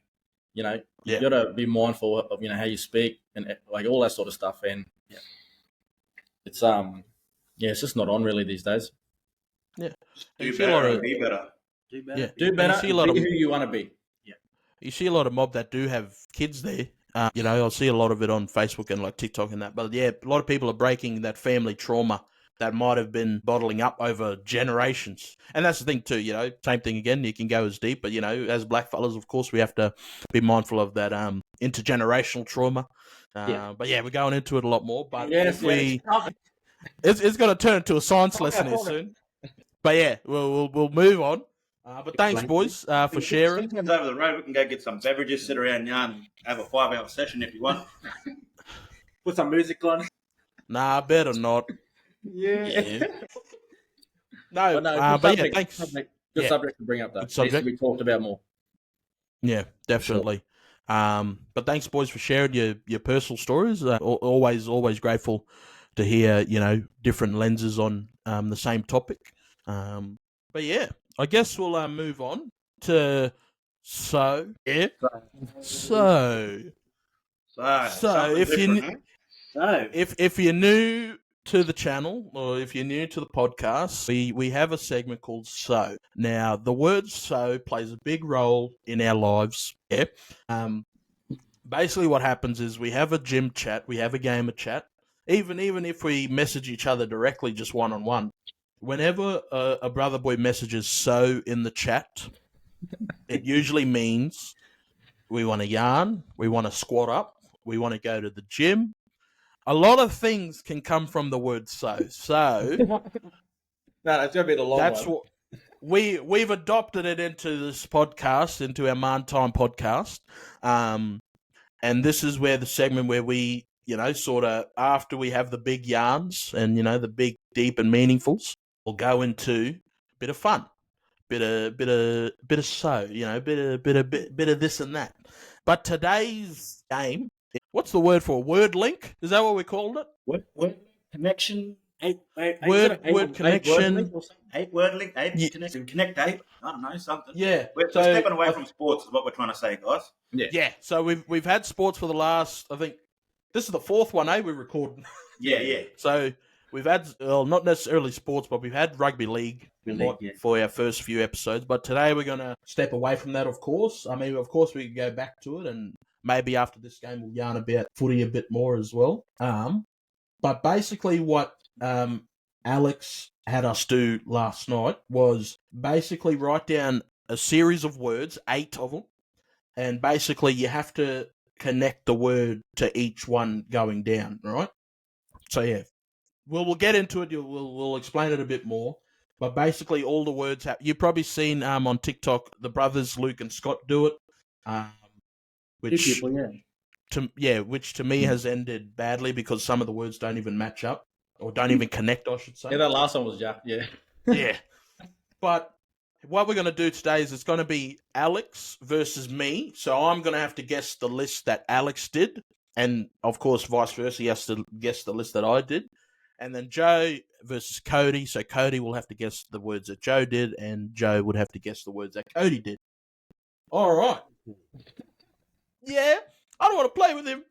You got to be mindful of how you speak and like all that sort of stuff. And it's it's just not on really these days. Yeah. Do better and be better. Do better. Yeah. Do better. You see a lot be of who you want to be. You see a lot of mob that do have kids there. I'll see a lot of it on Facebook and like TikTok and that. But yeah, a lot of people are breaking that family trauma that might have been bottling up over generations. And that's the thing too, same thing again, you can go as deep, but as black fellas, of course, we have to be mindful of that intergenerational trauma. But yeah, we're going into it a lot more. But it's going to turn into a science lesson here soon. But yeah, we'll move on. But thanks, boys, for sharing. Sometimes over the road, we can go get some beverages, sit around, yarn, have a 5-hour session if you want. Put some music on. Nah, better not. Yeah. No, but yeah, thanks. Good subject to bring up, though. Needs to be talked about more. Yeah, definitely. Sure. But thanks, boys, for sharing your personal stories. Always grateful to hear, different lenses on the same topic. But yeah, I guess we'll move on to if you're new to the channel, or if you're new to the podcast, we have a segment called So. Now, the word So plays a big role in our lives. Yeah. Basically, what happens is we have a gym chat, we have a gamer chat. Even if we message each other directly, just one-on-one, whenever a brother boy messages So in the chat, it usually means we want to yarn, we want to squat up, we want to go to the gym. A lot of things can come from the word So. So No, it's gonna be the long that's one. what we've adopted it into this podcast, into our Man Time podcast. And this is where the segment where we, sort of after we have the big yarns and the big, deep and meaningfuls, we'll go into a bit of fun, bit of So, bit of this and that. But today's game, what's the word for word link? Is that what we called it? Word connection. Word connection. Eight word link. Connection. Connect eight. I don't know, something. Yeah. We're stepping away from sports is what we're trying to say, guys. Yeah. So we've had sports for the last, I think, this is the fourth one, we're recording. Yeah. So we've had, not necessarily sports, but we've had rugby league for our first few episodes. But today we're going to step away from that, of course. I mean, of course, we can go back to it, and maybe after this game we'll yarn about footy a bit more as well. But basically what Alex had us do last night was basically write down a series of words, 8 of them, and basically you have to connect the word to each one going down, right? So yeah, we'll get into it. We'll explain it a bit more. But basically, all the words you've probably seen on TikTok. The brothers Luke and Scott do it, which to me has ended badly because some of the words don't even match up or don't even connect, I should say. Yeah, that last one was Jack. Yeah. Yeah. But what we're going to do today is it's going to be Alex versus me. So I'm going to have to guess the list that Alex did. And, of course, vice versa. He has to guess the list that I did. And then Joe versus Codee. So Codee will have to guess the words that Joe did, and Joe would have to guess the words that Codee did. All right. Yeah. I don't want to play with him.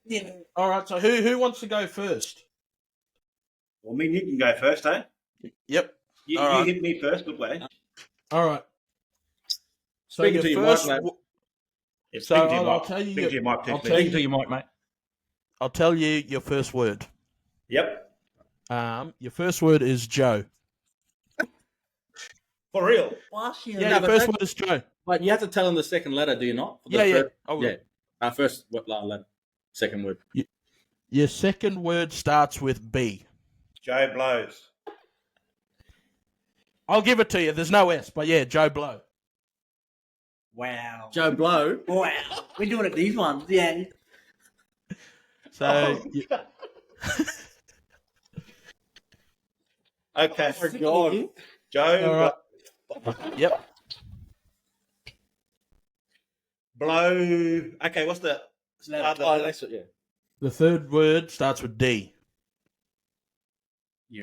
Yeah. All right. So who wants to go first? Well, me and you can go first, eh? Yep. You hit me first. Good way. All right. So Speaking to your mic, mate. So I'll tell you. Speaking to your mic, please. Speaking to your mic, mate. I'll tell you your first word. Yep. Your first word is Joe. For real? Yeah, your first word is Joe. But you have to tell him the second letter, do you not? Yeah. Our first letter. Second word. Your second word starts with B. Joe blows. I'll give it to you. There's no S, but yeah, Joe Blow. Wow. Joe Blow. Wow. We're doing it these ones, yeah. So, Okay. Oh my God. Joe. Yep. Blow. Okay, what's the? Yeah. The third word starts with D.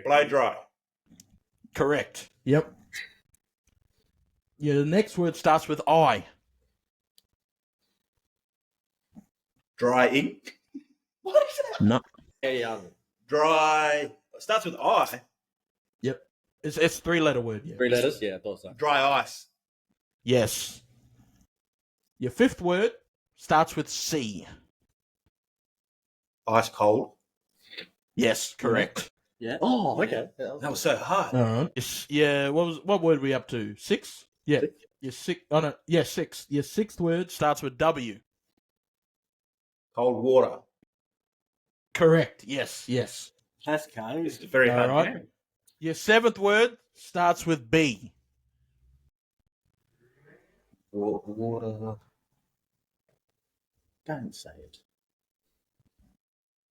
Blow dry. Correct. Yep. Your next word starts with I. Dry ink. What is that? No. Yeah. Dry. Starts with I. Yep. It's a 3-letter word. Yeah. 3 letters? Yeah, I thought so. Dry ice. Yes. Your fifth word starts with C. Ice cold. Yes, correct. Yeah. Oh, okay. That was so hard. All right. Yeah. What word are we up to? 6? Yeah. Your 6. Oh no. Yeah, 6. Your sixth word starts with W. Cold water. Correct. Yes. That's kind. It's a very hard right. game. Your seventh word starts with B. Water. Don't say it.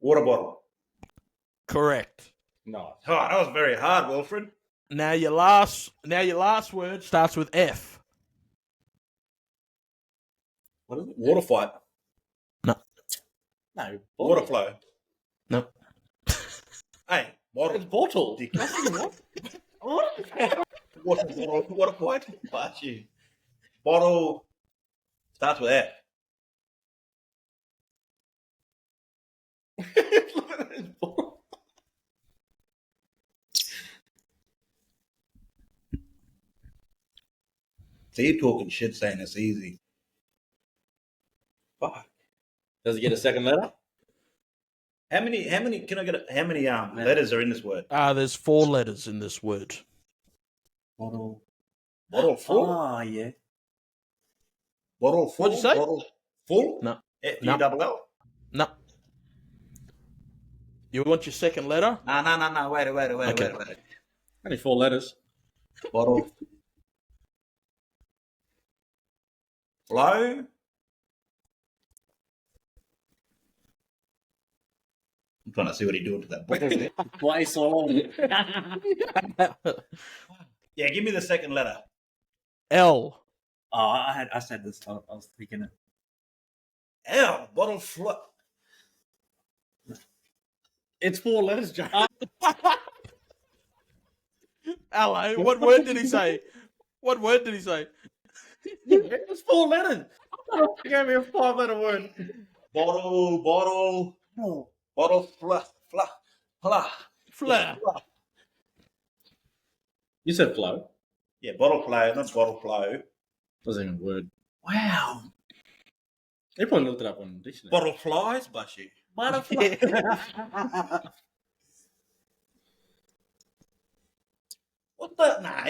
Water bottle. Correct. No. Oh, that was very hard, Wilfred. Now your last word starts with F. What is it? Water fight. No. No. Water flow. No. Hey, bottle. It's bottle. Water fight. Fuck you. Bottle starts with F. So you're talking shit saying it's easy. Fuck. Does it get a second letter? How many can I get how many letters are in this word? There's 4 letters in this word. Bottle. Bottle full? Oh, yeah. Bottle full? What'd you say? Bottle full? No. F-U-double-L? No. You want your second letter? No. Wait. Only 4 letters. Bottle. Flow. I'm trying to see what he's doing to that bottle. Why so long? Yeah, give me the second letter. L. Oh, I said this. I was thinking it. L. Bottle flow. It's 4 letters, Joe. Hello. What word did he say? What word did he say? It's 4 letters. You gave me a 5-letter word. Bottle. No. Bottle fluff. Flare. You said flow. Yeah, bottle flow, not bottle flow. Doesn't even a word. Wow. They probably looked it up on the dictionary. Bottle flies, Bushy. Butterfly. What the? Nah,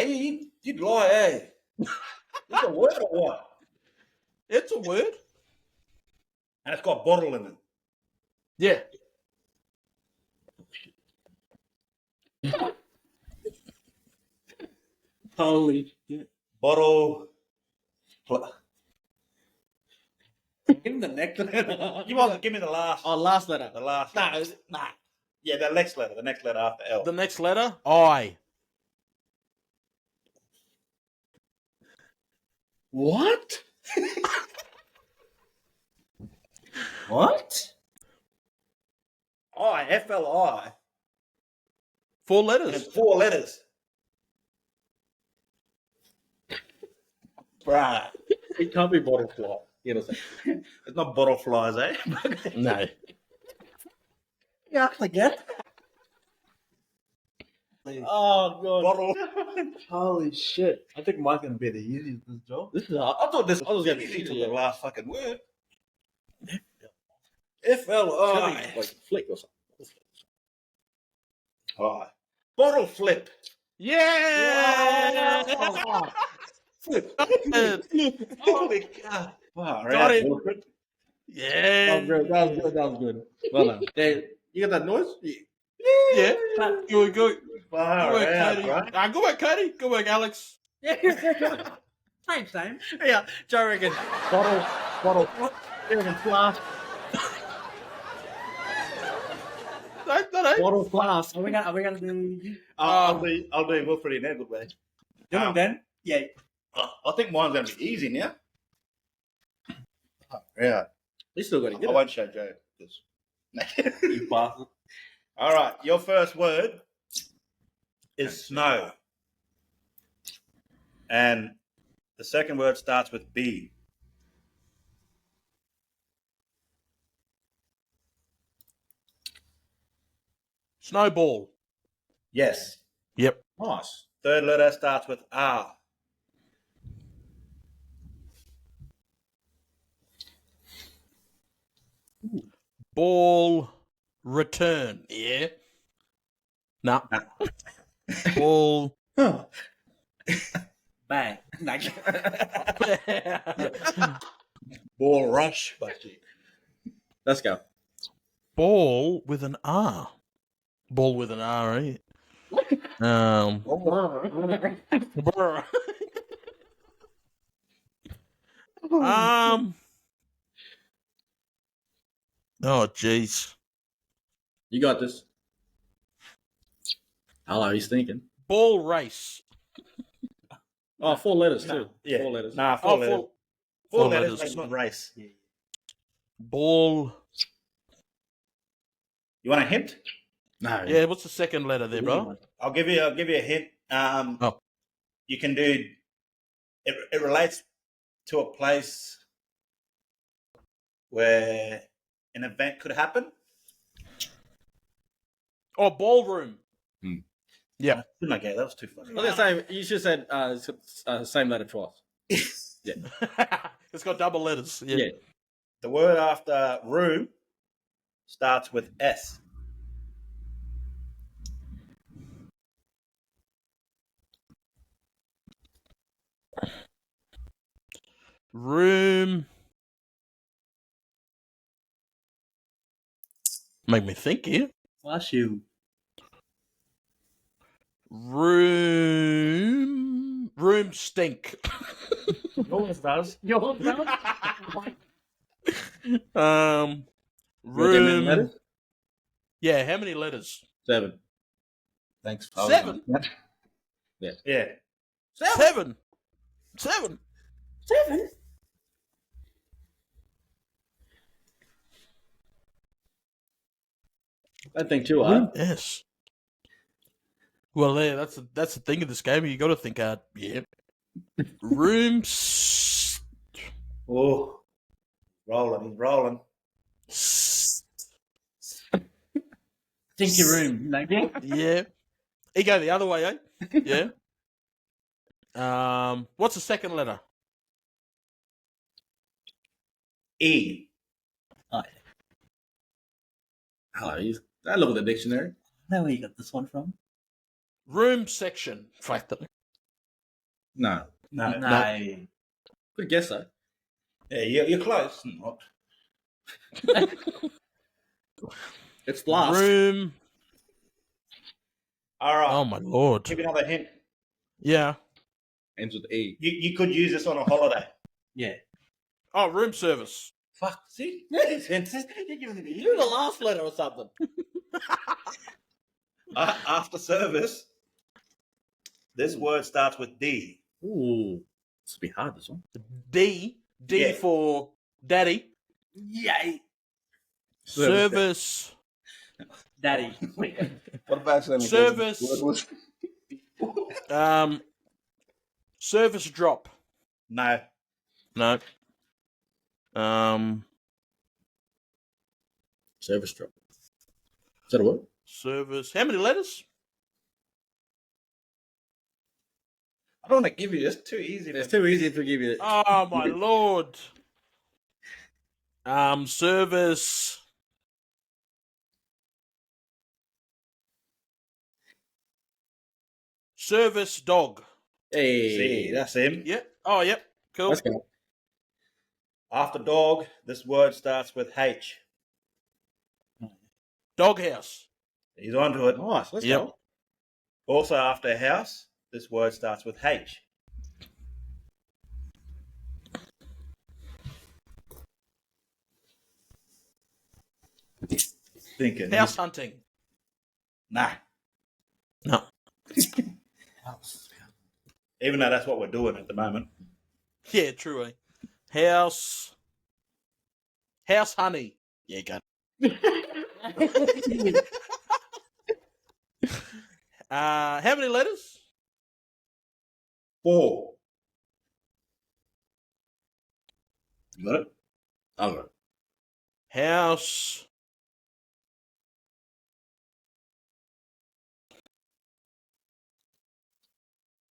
you'd lie, eh? It's a word or what? It's a word. And it's got bottle in it. Yeah. Holy shit. Bottle. Give him the next letter. Give me the last. Oh, last letter. The last. Nah. Yeah, the next letter. The next letter after L. The next letter? I. What? What? I. F-L-I. 4 And letters. it's 4 letters. Bruh. It can't be bottle fly. You know what I'm saying? It's not bottle flies, eh? No. Yeah, I get. Oh, God. Bottle. Holy shit. I think mine's gonna be the easiest this job. This is hard. I thought this I was gonna be easy to easy. the last fucking word. It's F-L-I. like flick or something. I. Bottle flip. Yeah! Flip. Good. Holy God. Wow, Got right. it. That Yeah. was good. That was good. Well done. Hey, you got that noise? Yeah. Good. Good Far work, out, Codee. right? Good work, Codee. Good work, Alex. Same. Yeah, Joe reckon. Bottle. You reckon flask. No. Bottle flask. Are we gonna do I'll do Wilfred in a good way. them then? Yeah. I think mine's going to be easy now. Yeah. You still got to I get it. won't show Joe. You bastard. All right. Your first word is snow. And the second word starts with B. Snowball. Yes. Yep. Nice. Third letter starts with R. Ball return. Yeah. No. Nah. Ball. Bang. Ball rush. Let's go. Ball with an R. Ball with an R, eh? Brr. Oh, jeez. You got this. Hello, he's thinking. Ball race. Oh, 4 letters too. Yeah. 4 letters. Nah, Oh, 4 letters. four 4 letters, letters. but not race. Ball. You want a hint? No. Yeah, what's the second letter there, bro? I'll give you a hint. You can do it relates to a place where an event could happen. Oh, ballroom. Yeah. Okay, that was too funny. I was gonna say you should have said same letter twice. It's got double letters. Yeah. Yeah. The word after room starts with S. Room. Make me think here. Bless you. Room stink. Yours does. Yours does? Um, You want them in room. letters? Yeah, how many letters? 7. Thanks. 7? Yeah. Seven. 7. 7? I think too hard. Yes. Well, yeah, that's the thing of this game. You got to think hard. Yeah. Rooms. Oh, rolling. He's rolling. Think your room. Like, Yeah. He go the other way, eh? Yeah. What's the second letter? E. Hello. I look at the dictionary. I know where you got this one from. Room section. Fact that. No. No. No. Good guess though. Yeah, you're close. Not. It's blast. Room. All right. Oh my lord. Give you another hint. Yeah. Ends with E. You could use this on a holiday. Yeah. Oh, room service. Fuck. See? You're the last letter or something. After service, this word starts with D. Ooh. This will be hard, this one. D. D Yeah. for daddy. Yay. Service. Daddy. What about Service. Service drop. No. No. Service drop. Is that a word? Service. How many letters? I don't want to give you this. Too easy. It's too easy to give you. Oh my lord. Service. Service dog. Hey. See, that's him. Yep. Oh, yep. Cool. Let's go. After dog, this word starts with H. Doghouse. He's onto it. Nice. Let's Yep. go. Also, after house, this word starts with H. Thinking. House hunting. Nah. No. Even though that's what we're doing at the moment. Yeah, true. House. House honey. Yeah, got it. How many letters? 4. You got it? I got it. House.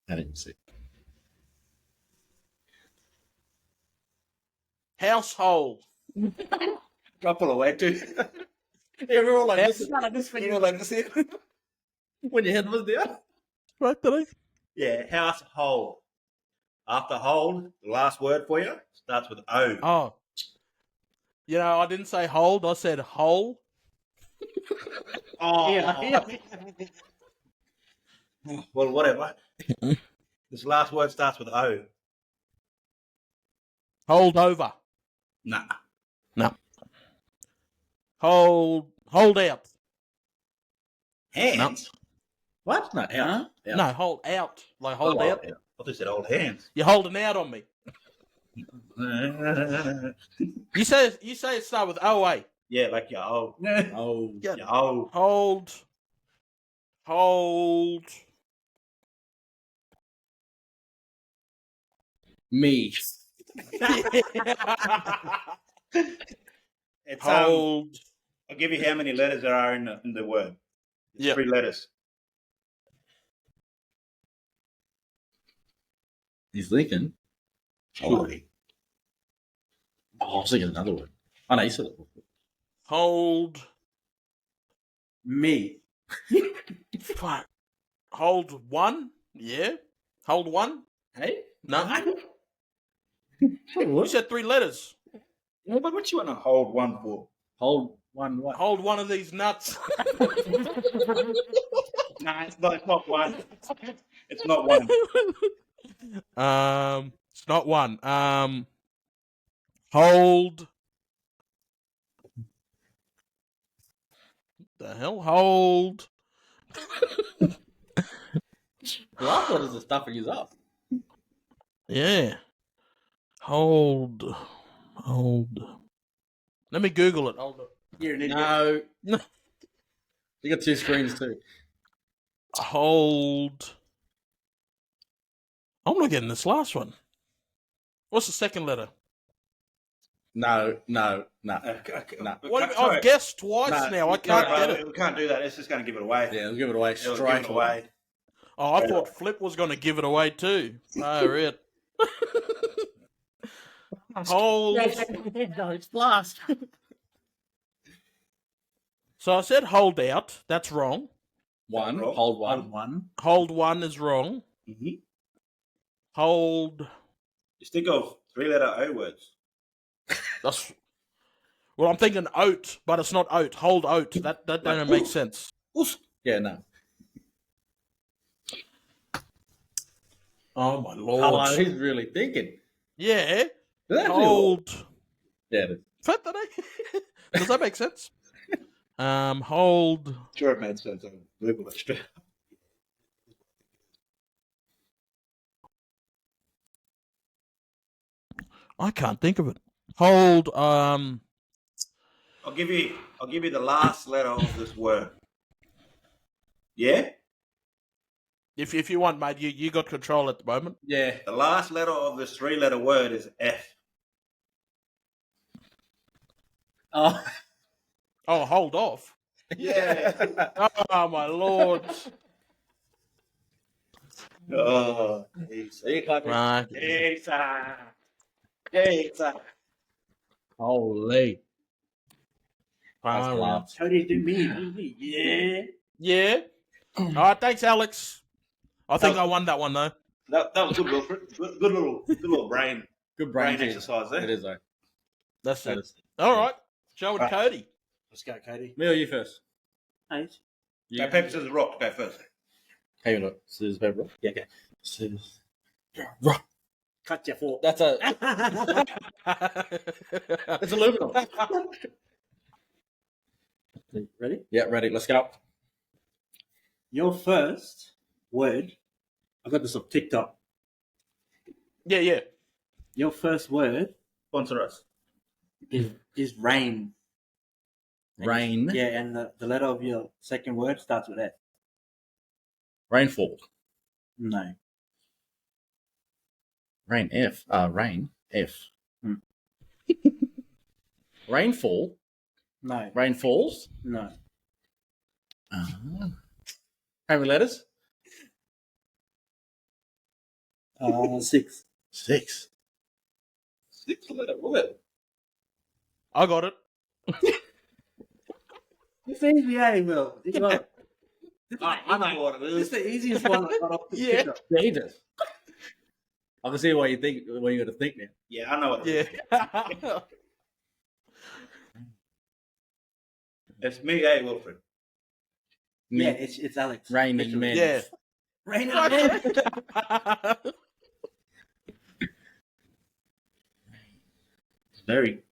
How did you see? Household. Couple away too. Everyone like House- this. Everyone like this here. When your head was down. Right, did I? Yeah, household. After hold, the last word for you starts with O. Oh. You know, I didn't say hold, I said hole. Oh. Yeah. Well, whatever. This last word starts with O. Hold over. Nah. No. Hold out. Hands? What? No, out. Huh? Out. No, hold out. Like hold Oh, out. yeah. I thought you said old hands. You're holding out on me. You say it start with OA. Yeah, like your old. Oh. Yeah. Your old. Hold. Me. It's, Hold. I'll give you how many letters there are in the word. It's Yeah. 3 letters. He's thinking. Surely. Oh, I was thinking another word. Oh, no, you said it before. Hold. Me. Fuck. Hold one. Yeah. Hold one. Hey? No. You What? said 3 letters. Yeah, but what you want to hold one for? Hold one what? Hold one of these nuts. Nah, it's not one. It's not one. It's not one. Hold. The hell? Hold. The last one is the stuff you use up. Yeah. Hold. Let me Google it. Hold it. You're an idiot. No. You got 2 screens too. Hold. I'm not getting this last one. What's the second letter? No. No. What, I've guessed twice now. I can't get it. We can't do that. It's just going to give it away. Yeah, we'll give it away It'll straight give it away. Oh, I thought Flip was going to give it away too. Oh, right. Hold. No, it's blast. So I said hold out. That's wrong. One. Wrong. Hold one. Hold one. Hold one is wrong. Mm-hmm. Hold. Just think of 3-letter O words. That's. Well, I'm thinking oat, but it's not oat. Hold oat. That don't make sense. Yeah, no. Oh my lord. Oh, he's really thinking. Yeah. That's Hold. Yeah, it is. Does that make sense? Hold. Sure, it made sense. I'll Google it straight. I can't think of it. Hold. I'll give you the last letter of this word. Yeah? If you want, mate, you got control at the moment. Yeah. The last letter of this 3-letter word is F. Oh. Oh, hold off. Yeah. Oh my lord. Oh, Right. Holy. Far out. Blast. Codee, do me. Yeah. Yeah. All right. Thanks, Alex. I think I won that one though. That was good, Wilfred. Good little brain Good brain exercise there. It is, though. That's That it. is. All right. Joe and Right. Codee. Let's go, Codee. Me or you first? 8. Go paper, scissors, rock. Go first. Hey, look. Scissors, paper, rock. Yeah, okay. Scissors. Rock. Cut your fork. That's a. It's aluminum. Ready? Yeah, ready. Let's go. Your first word. I got this off TikTok. Yeah. Your first word Sponsor us. is rain. Rain. Yeah, and the letter of your second word starts with F. Rainfall. No. Rain F. Rain F. Hmm. Rainfall. No. Rainfalls. No. How many letters? 6. 6. 6-letter word. I got it. It's easy, eh, Will? You got it. I know what it This is. is the easiest one I got off the Yeah. TikTok. Jesus. I can see why you think. What you got to think now. Yeah, I know what it is. Yeah. It's me, Wilfred. Yeah, it's Alex. Raining men. Yeah. Rain and men. Very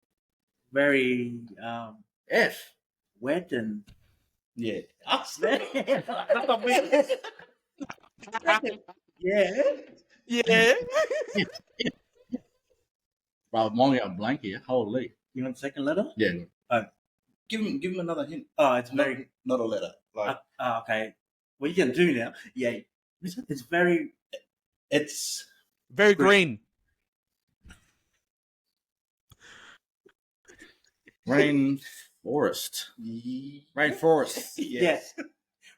Very F. wet and Yeah. yeah. Yeah. Well, mine got blank here. Holy. You want the second letter? Yeah. Give him another hint. Oh, it's very Not a letter. Like okay. What are you gonna do now? Yeah, it's very it's Very green. Rainforest. Rainforest. yes.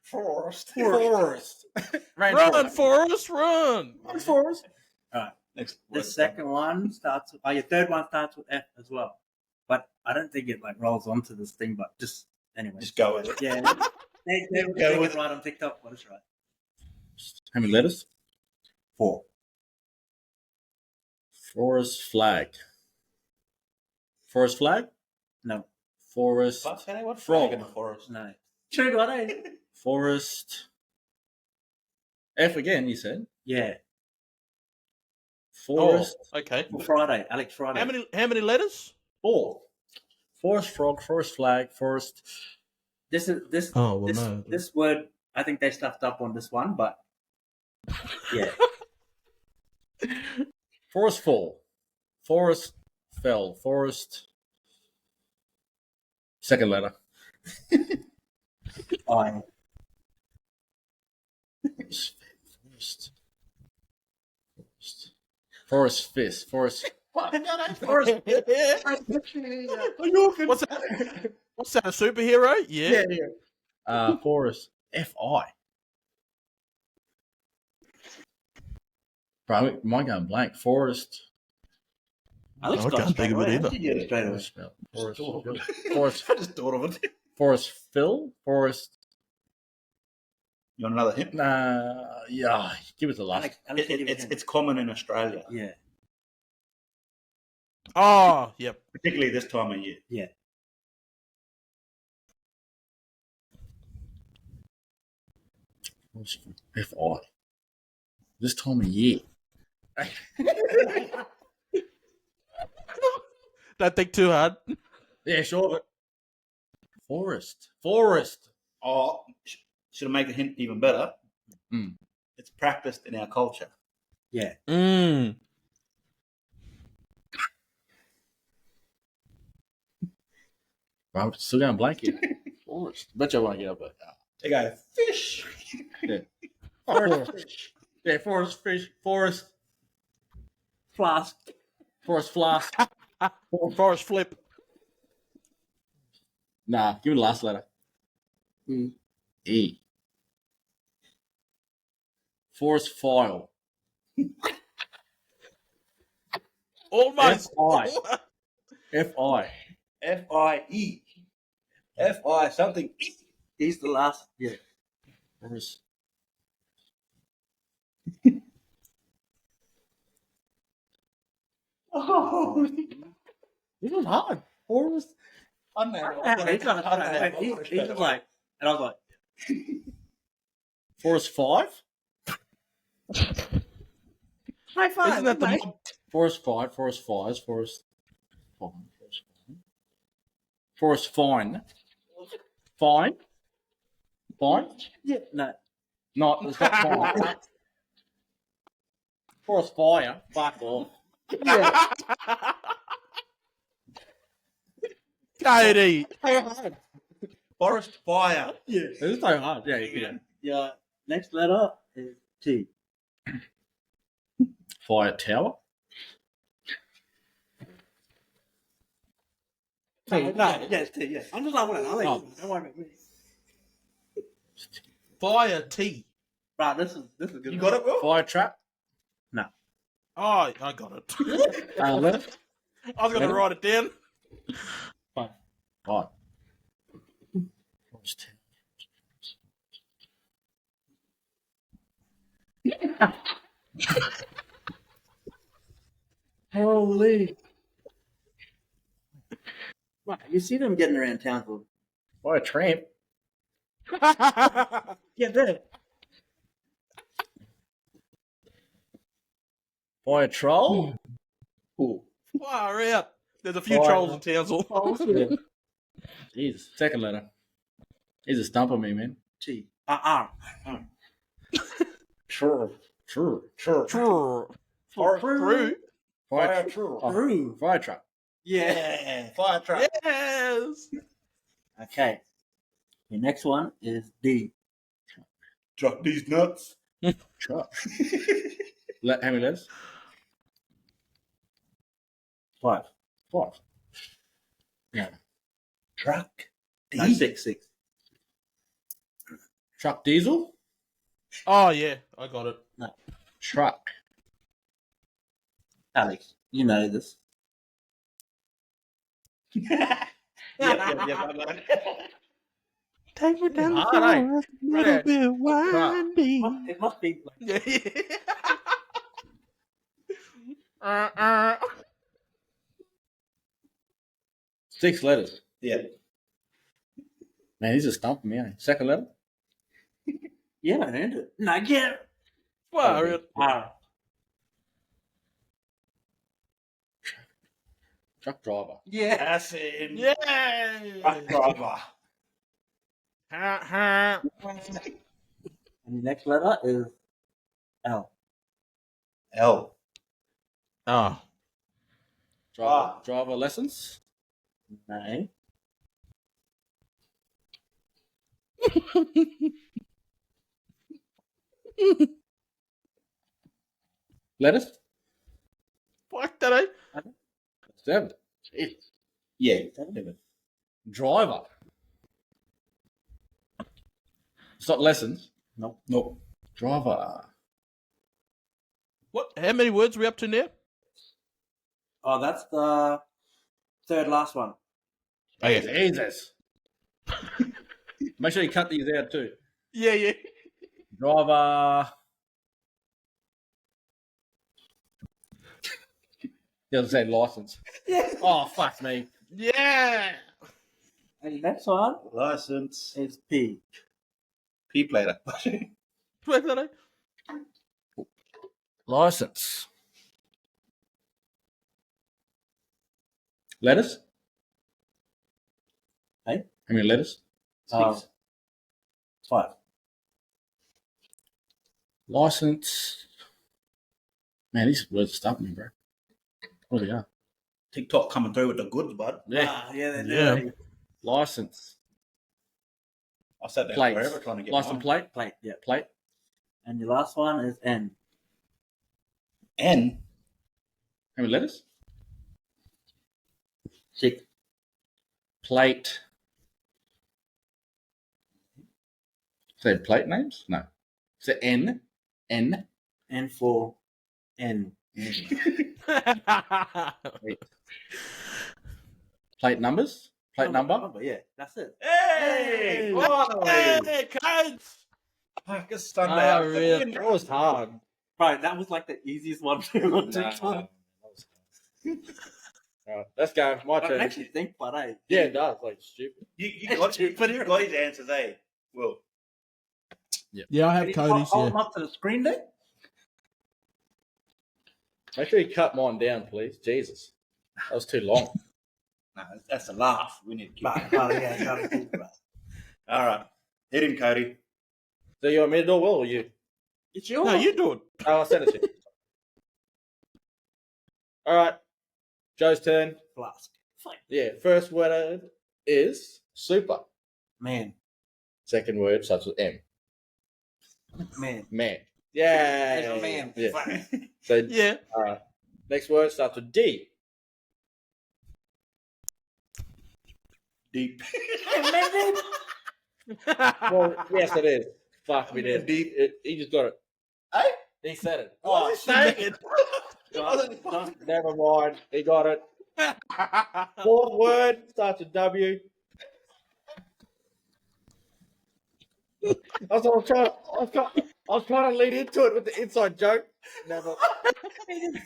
Forest. Run, Forrest, run. Rainforest. All right. Next. The second one starts with, your third one starts with F as well. But I don't think it like rolls onto this thing, but just anyway. Just go with it. Yeah. they will take it right on TikTok, but it's right. How many letters? 4. Forest flag. Forest flag? No. Forest What frog. frog in the forest? No. True, got it. Forest. F again, you said? Yeah. Forest. Oh, okay. For Friday, Alex Friday. How many letters? 4. Forest frog, forest flag, forest. This Oh, well, no. this word, I think they stuffed up on this one, but yeah. Forest fall. Forest fell. Forest. Second letter. I. Forest fist. Forest. What's that? What's that? A superhero? Yeah. Forest. F-I. Bro, mine going blank. Forest. Alex I got can't straight think of it away. either. How did you get it straight away? Forest. I just thought of it. Forest fill. Forest. You want another hint? Yeah. Give it the last. Alex, give it a hint. It's common in Australia, Yeah. Oh, yep. particularly this time of year. Yeah. F-I. This time of year. Don't think too hard. Yeah, sure. But forest. Forest. Oh, should I make the hint even better? Mm. It's practiced in our culture. Yeah. Mm. Bro, I'm still going blank here. Forest. Bet you I want to get up there. They go, fish. Forest fish. Yeah, forest fish. Forest. Flask. Forest flask. Forest flip. Nah, give me the last letter. E. Forest file. Almost. F-I. F-I. F-I-E. F-I something. He's the last. Yeah. Forest. Oh, This was hard. Forest. I know. He was like, and I was like, Forest 5. high five. Isn't that the mob? Forest 5. Forest 5. Forest 5. Forest fine. Fine. Fine. Yeah. No. Not. It's not fine. Forest fire. Fuck off. Yeah. Codee. Forest fire. Yeah. It's so hard. Yeah, you can. Yeah. Next letter is T. Fire tower. No, yeah, it's T. Yeah. I'm just laughing at Alex. Oh. Don't worry about me. Fire T. Right. This is good. You got it, Will? Fire trap. Oh, I got it. Left. I was going to write it down. Fine. Right. Forest Holy. Right. You see them getting around town for. Fire tramp. Yeah, there. Fire troll. Ooh. Far out. There's a few Fire. trolls in Townsville. Jeez. Second letter. He's a stumper me, man. T. R. Sure. Sure. Sure. True. True. Fire true. True. Fire truck. Yeah. Fire truck. Yes. Okay. The next one is D. Truck these nuts. Truck. How many letters? 5. 5. Yeah. Truck. No, 6. Truck diesel. Oh, yeah. I got it. Truck. Alex, you know this. Yep. I got it. Take me down the Hard, eh? forest, a little Yeah. bit windy. It must be like Yeah. 6 letters. Yeah. Man, he's just stumping me. Second letter. yeah, I earned it. No, get it. Well, Truck driver. Yeah. That's it. yeah. Truck driver. And the next letter is L. L. Oh. Driver lessons. No. Letters. Fuck that, eh? 7. Yeah. Driver. It's not lessons. Nope. Driver. What? How many words are we up to now? Oh, that's the third last one. Oh, yeah. Jesus. Make sure you cut these out too. Yeah. Driver. The other say license. Yeah. Oh, fuck me. Yeah. And the next one License. is P. P later. Fuck that, eh? License. Letters? Hey? How many letters? 6. 5. License. Man, these words stop me, bro. What do they are? TikTok coming through with the goods, bud. Yeah, they do. Yeah. License. I sat there Plates. forever trying to get License mine. plate. Plate, yeah. Plate. And the last one is N. N. How many letters? 6. Plate. Say plate names? No. Say N. N. N for N. Plate numbers. Plate number. Yeah, that's it. Hey! Hey, codes. Fuck, it's Sunday. Oh, really? That was hard. Right, that was like the easiest one to on TikTok. Alright, let's go. My I turn. actually think, but I Yeah, it does. Like stupid. You got his answers, eh? Well, Yeah, I have Codees, hold them yeah. up to the screen there. Make sure you cut mine down, please. Jesus. That was too long. no, that's a laugh. We need to keep Right, yeah, gotta think about it. All right. Hit him, Cody. So you want me to do it, Will, or you? It's yours. No, you do it. Oh, I'll send it to you. Alright. Joe's turn. Flask. Fuck. Yeah, first word is super. Man. Second word starts with M. Man. Man. Yeah. There's a man. Yeah. Fuck. So Yeah. next word starts with D. Deep. Well, yes, it is. Fuck me, did. Deep. He just got it. Hey? He said it. What was he saying? Never mind. He got it. Fourth word starts with W. I was trying to lead into it with the inside joke. Never.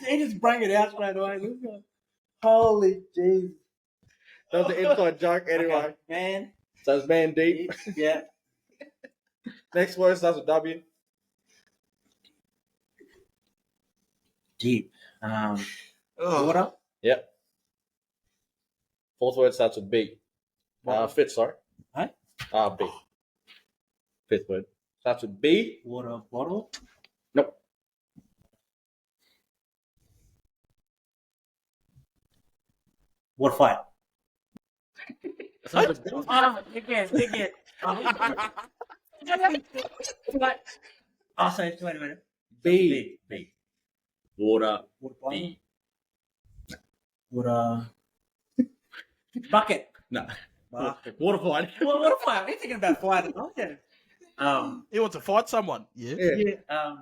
he just bring it out straight away. Holy jeez. That was the inside joke anyway. Okay. Man. So it's man deep. Yeah. Next word starts with W. Deep. Oh. Water. Yep. Fourth word starts with B. Fifth, sorry. Hey? B. Fifth word. Starts with B. Water bottle. Nope. Water fight. Starts with Again. I'll say it. Wait a minute. B. B. Water. Water bottle. B. Water. Bucket. No. Bucket. Water fight. Water fight. I'm thinking about fight. Okay. He wants to fight someone. Yeah. Yeah. Yeah.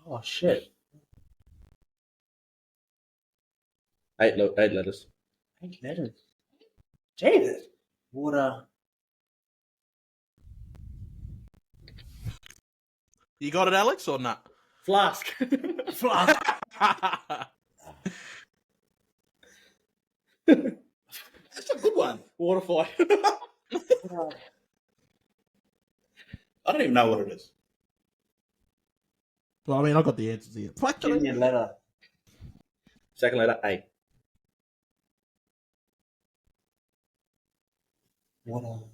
Oh shit. 8 letters. 8 letters. Jesus. Water. You got it, Alex, or not? Flask. Flask. That's a good one. Water fight. I don't even know what it is. Well, I mean, I got the answers here. Give me a letter. Second letter, A. Water.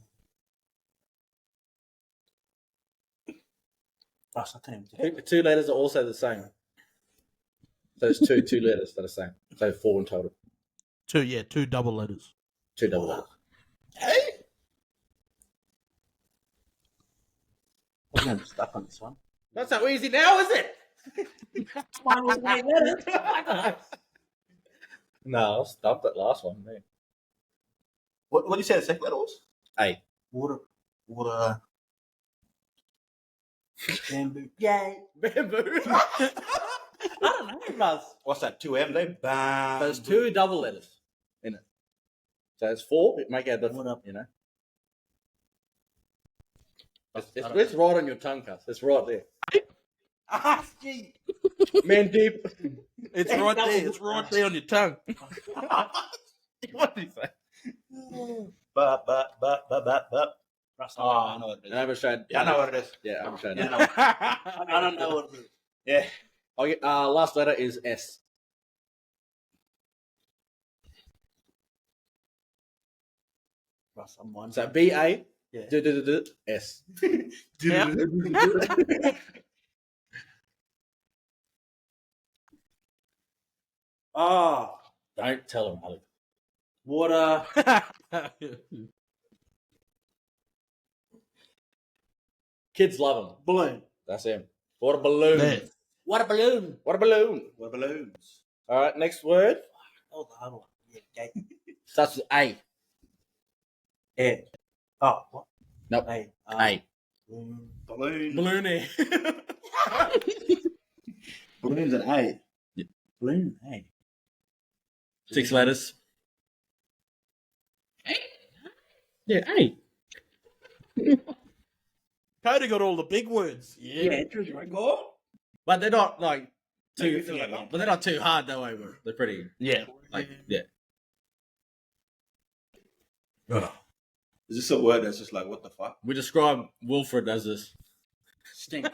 Russ, I can't even do it. Two letters are also the same. So it's two letters that are the same. So 4 in total. Two double letters. 2 double letters. Hey? I'm going to be stuck on this one. That's not easy now, is it? Mine was 8 letters. No, I stumped that last one. Man. What did you say the second letter was? A. Water. Bamboo. Yay. Bamboo. I don't know, Russ. What's that? 2 M's, eh? Bam. There's 2 double letters in it. So it's 4. It make it a What different, up? you know. It's right on your tongue, cuz. It's right there. Ah, gee. Man deep. It's right there. It's right there on your tongue. What did he say? But. Russ, Oh, I know what it I is. haven't shown. Yeah, I know what it is. Yeah, I haven't shown Yeah, it. I know. I don't know what it is. Yeah. Okay, last letter is S. Russ, I'm one. So B-A, Yeah. S. Yeah. Oh, don't tell him, Alex. Water. Kids love him. Balloon. That's him. Water balloon. There. What a balloon. Water balloon. What balloons? All right, next word Oh, the hard one. Yeah, okay. starts with A. Air. Oh, what? Nope. A. A. Balloon. Balloon. Balloony. Balloons and A. Balloon. Hey. 6 letters. Yeah, A. Codee got all the big words. Yeah, true. Go. But they're not like Maybe too. feel like that. But they're not too hard though. Over. They're pretty. Yeah. Like yeah. Is this a word that's just like, what the fuck? We describe Wilfred as this. Stink.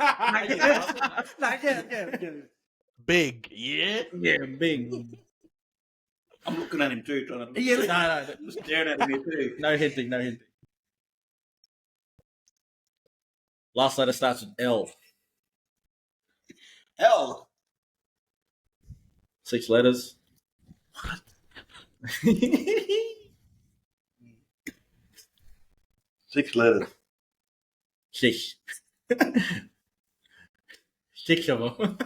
Big. Yeah. Yeah, big. I'm looking at him too, trying to. Yeah, no, I'm staring at him here too. no hinting, no hinting. Last letter starts with L. L. 6 letters. Six letters. 6. 6 of them.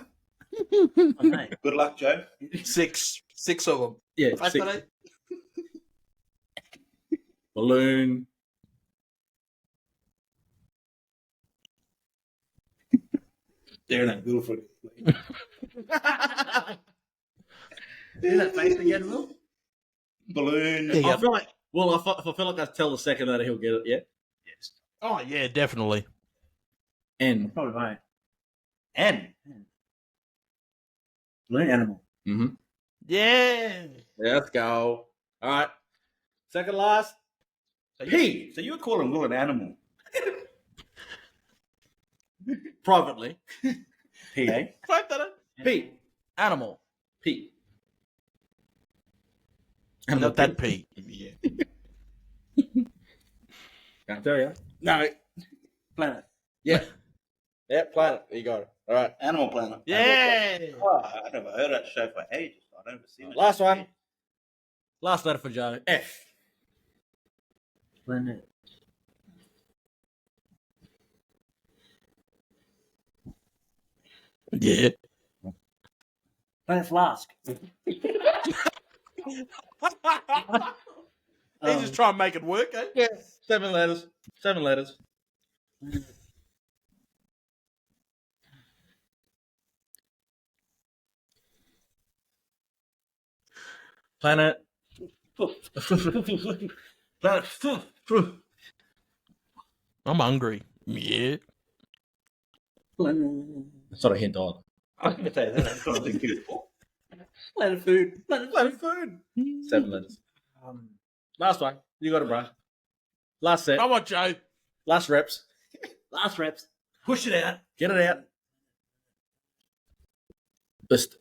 Okay. Good luck, Joe. Six of them. Yeah, 6. Balloon. Staring at Wilfred. Do that face again, Will. Balloon. Yeah. I feel like. Well, if I feel like I tell the second letter, he'll get it. Yeah. Yes. Oh yeah, definitely. N. Probably right. N. Balloon animal. Mm-hmm. Yeah. Let's go. All right. Second last. P. So you were calling Will an animal? Privately. P.A. P. Animal. P. Not that P. Yeah. Can't tell you. No. Planet. Yeah. Yeah, planet. You got it. All right. Animal Planet. Yeah. Oh, I never heard that show for ages. I've never seen it. Last one. Last letter for Joe. F. Planet. Yeah. Planet Flask. He's just trying to make it work, eh? Yeah. 7 letters. 7 letters. Planet. Planet. I'm hungry. Yeah. That's not a hint either. I was going to say that. That's not a big deal. Planet food. Planet food. 7 letters. Last one. You got it, bro. Last set. Come on, Joe. Last reps. Last reps. Push it out. Get it out. Just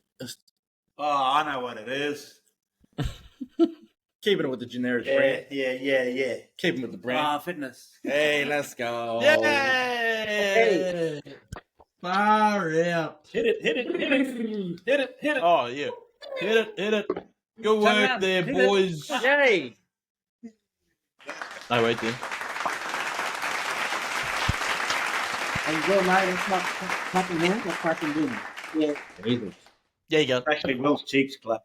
Oh, I know what it is. keeping it with the generic Yeah, brand. yeah. Keeping with the brand. Fitness. Hey, let's go. Yay! Far out. Hit it. Oh, yeah. Hit it. Good work out. there, Hit it. boys. Yay. No, wait then. There you go, mate. It's not clapping hands, it's clapping boom. Yeah. Easy. There you go. Actually, Will's cheeks clap.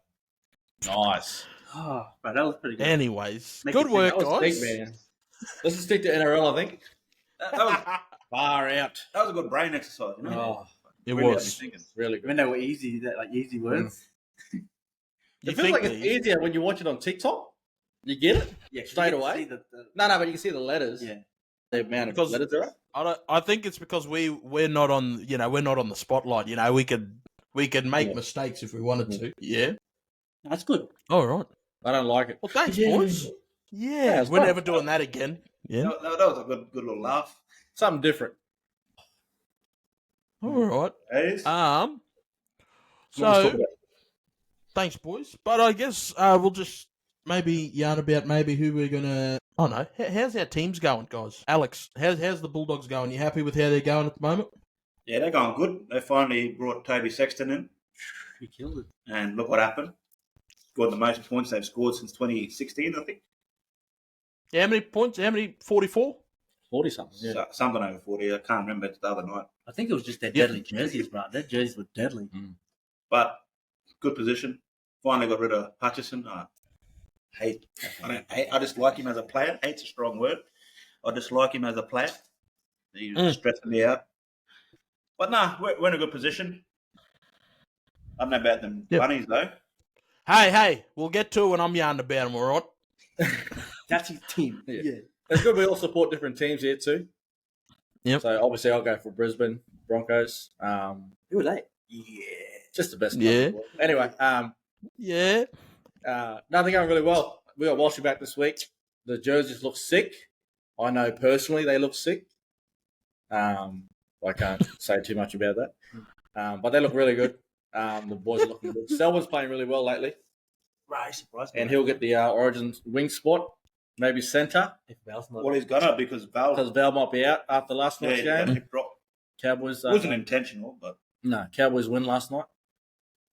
Nice. Oh, but that was pretty good. Anyways, Make good it work, That was guys. big, man. Let's just stick to NRL, I think. That was Far out. that was a good brain exercise, you know. Oh, It Really was. had me thinking. really I good. mean, they were easy, like easy words. You It feels think like it's these- easier when you watch it on TikTok. You get it? Yeah, 'cause Straight you get to away? see the- No, but you can see the letters. yeah. The amount of Because- letters there are. I think it's because we're not on we're not on the spotlight. We could make Yeah. mistakes if we wanted to. Yeah. That's good. All right. I don't like it. Well, thanks, Yeah. boys. Yeah, it's we're fun. never doing that again. Yeah. That was a good little laugh. Something different. All right. It is. What was So talking about? thanks, boys. But I guess we'll just maybe yarn about maybe who we're gonna. Oh no, how's our teams going, guys? Alex, how's the Bulldogs going? You happy with how they're going at the moment? Yeah, they're going good. They finally brought Toby Sexton in, You killed it. and look what happened. Scored the most points they've scored since 2016, I think. Yeah, how many points? How many? 44. 40 something. Yeah. So, something over 40. I can't remember. It's the other night. I think it was just their Yeah. deadly jerseys, bro. Their jerseys were deadly. But good position. Finally got rid of Hutchison. I just like him as a player. Hate's a strong word. I just like him as a player. He's stressing me out. But nah, we're in a good position. I don't know about them Yep. bunnies though. Hey, we'll get to it when I'm yarning about them, all right? That's his team. Yeah. It's good we all support different teams here too. Yep. So obviously I'll go for Brisbane Broncos. Who are they? Yeah. Just the best. Yeah. club in the world. Anyway, Yeah. nothing going really well. We got Walshy back this week. The jerseys look sick. I know personally they look sick. I can't say too much about that. But they look really good. The boys are looking good. Selwyn's playing really well lately. Right, surprised me. And he'll get the Origin wing spot, maybe centre, If Val's not Well, he's gonna because Val. because Val might be out after last night's he game. dropped. Cowboys. It wasn't intentional, but No, Cowboys win last night.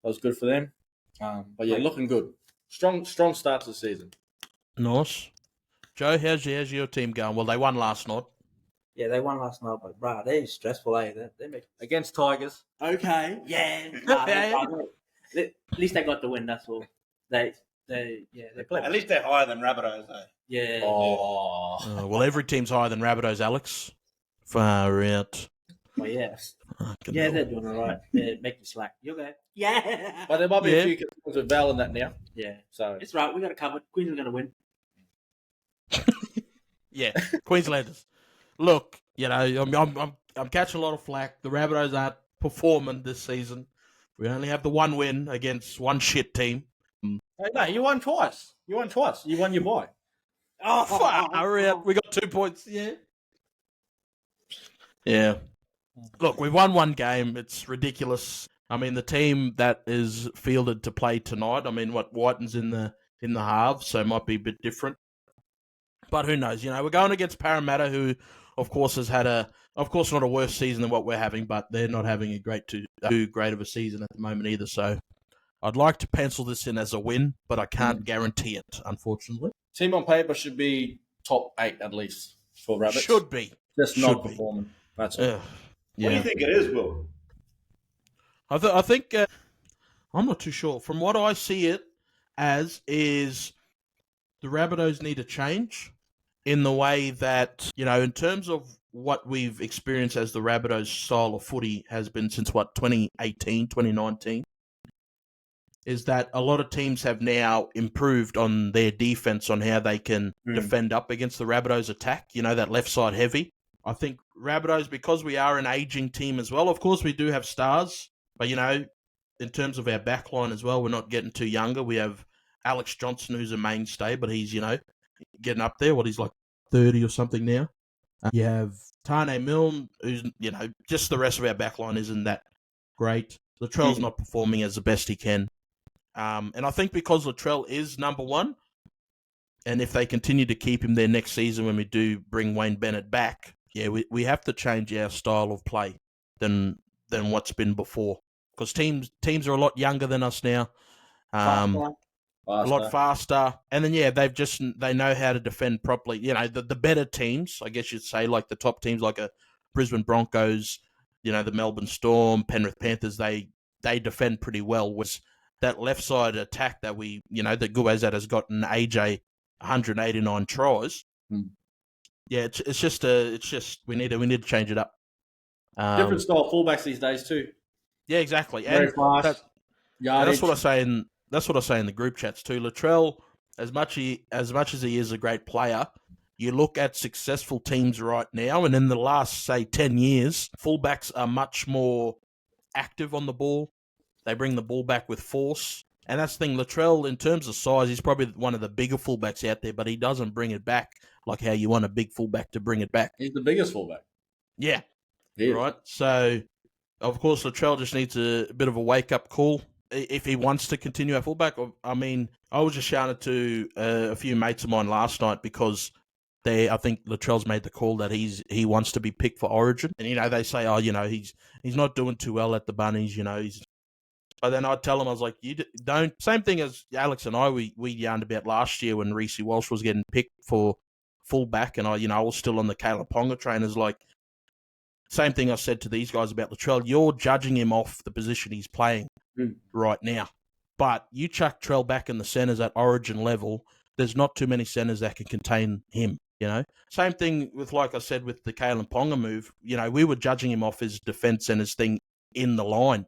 That was good for them. But yeah, looking good. Strong start to the season. Nice. Joe, how's your team going? Well, they won last night. Yeah, they won last night, but bro, they're stressful, eh? They make Against Tigers. okay. Yeah. At least they got the win. That's all. They play. at least they're higher than Rabbitohs though. Yeah. Oh. Well, every team's higher than Rabbitohs, Alex. Far out. Well, yeah. Fucking Yeah, hell. they're doing all right. They make you slack. You okay? Yeah. But there might be Yeah. a few concerns with Val in that now. Yeah. So It's right. We got it covered. Queens are going to win. Yeah, Queenslanders. Look, I'm catching a lot of flack. The Rabbitohs aren't performing this season. We only have the one win against one shit team. hey, no, you won twice. You won your bye. Oh, Far out. We got 2 points. Yeah. Yeah. Look, we won one game. It's ridiculous. I mean, the team that is fielded to play tonight. I mean, Whiten's in the halves, so it might be a bit different. But who knows? We're going against Parramatta, who, of course, has had not a worse season than what we're having, but they're not having too great of a season at the moment either. So I'd like to pencil this in as a win, but I can't guarantee it, unfortunately. Team on paper should be top 8 at least for Rabbits. Should be. Just should not be. performing. That's it. Yeah. What do you think it is, Will? I think I'm not too sure. From what I see it as is the Rabbitohs need a change in the way that, in terms of what we've experienced as the Rabbitohs style of footy has been since 2018, 2019. is that a lot of teams have now improved on their defense on how they can defend up against the Rabbitohs attack, that left side heavy. I think Rabbitohs, because we are an aging team as well, of course we do have stars, but, in terms of our backline as well, we're not getting too younger. We have Alex Johnson, who's a mainstay, but he's, getting up there. He's like 30 or something now. You have Tane Milne, who's, just the rest of our backline isn't that great. Latrell's not performing as the best he can. And I think because Latrell is number one, and if they continue to keep him there next season when we do bring Wayne Bennett back, we have to change our style of play than what's been before. Because teams are a lot younger than us now. A lot faster. And then, they know how to defend properly. The better teams, I guess you'd say, like the top teams like a Brisbane Broncos, the Melbourne Storm, Penrith Panthers, they defend pretty well. Was that left side attack that we, that Guaz has gotten AJ 189 tries. Yeah, it's just we need to change it up. Different style fullbacks these days too. Yeah, exactly. Very fast. That's what I say in the group chats too. Latrell, as much as he is a great player, you look at successful teams right now, and in the last, say, 10 years, fullbacks are much more active on the ball. They bring the ball back with force. And that's the thing, Latrell, in terms of size, he's probably one of the bigger fullbacks out there, but he doesn't bring it back like how you want a big fullback to bring it back. He's the biggest fullback. Yeah. Right? So, of course, Latrell just needs a bit of a wake-up call if he wants to continue at fullback. I mean, I was just shouting to a few mates of mine last night because I think Latrell's made the call that he wants to be picked for Origin. And, they say, he's not doing too well at the Bunnies, But then I'd tell him, I was like, you don't. Same thing as Alex and I, we yarned about last year when Reece Walsh was getting picked for fullback, and I was still on the Caleb Ponga train. Is like, same thing I said to these guys about Latrell. You're judging him off the position he's playing right now. But you chuck Trell back in the centres at Origin level, there's not too many centres that can contain him, Same thing with, like I said, with the Caleb Ponga move. We were judging him off his defence centres thing in the line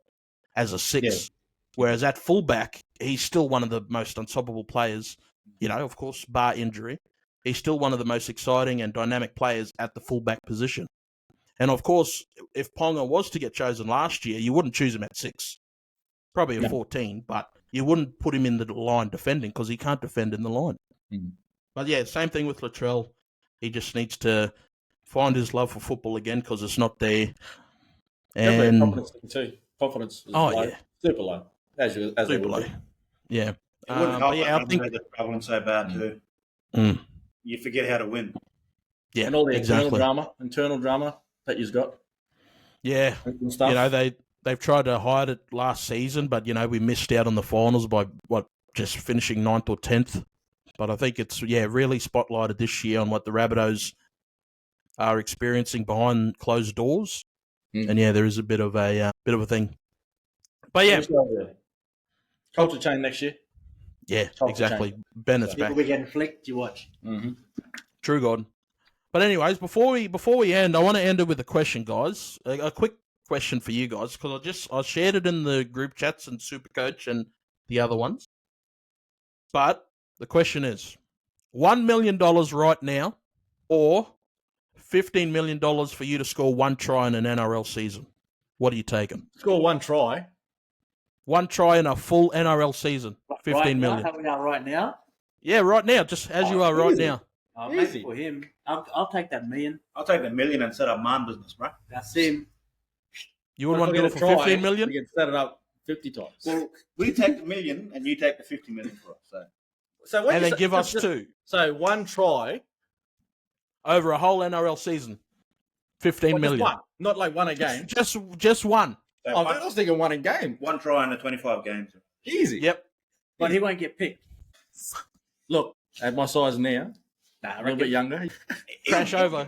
as a six. Yeah. Whereas at fullback, he's still one of the most unstoppable players, of course, bar injury. He's still one of the most exciting and dynamic players at the fullback position. And of course, if Ponga was to get chosen last year, you wouldn't choose him at 6. Probably a 14, but you wouldn't put him in the line defending because he can't defend in the line. But yeah, same thing with Latrell. He just needs to find his love for football again because it's not there. And confidence too. Confidence is low. Super low. As super low. Yeah. It wouldn't help I think they're traveling so bad too. You forget how to win. Yeah, and all the internal drama that you've got. Yeah. And stuff. They've tried to hide it last season, but we missed out on the finals by just finishing 9th or 10th. But I think it's really spotlighted this year on what the Rabbitohs are experiencing behind closed doors. And there is a bit of a thing. But yeah, culture change next year. Yeah, culture exactly. Change. Bennett's back. We're getting flicked. You watch. True God. But anyways, before we end, I want to end it with a question, guys. A quick question for you guys because I shared it in the group chats and Supercoach and the other ones. But the question is, $1 million right now, or $15 million for you to score one try in an NRL season. What are you taking? Score one try? One try in a full NRL season. $15 million. How we are right now? Yeah, right now, just as you are right now. Easy. For him, I'll take that million. I'll take the million and set up my business, bro. That's him. You wouldn't want to do it for $15 million? We can set it up 50 times. Well, we take the million and you take the 50 million for us. So and then give us two. So one try over a whole NRL season. $15 million. One. Not like one a game. Just one. So I was thinking one a game. One try in the 25 games. Easy. Yep. But he won't get picked. Look, at my size now, a little bit younger. Crash over.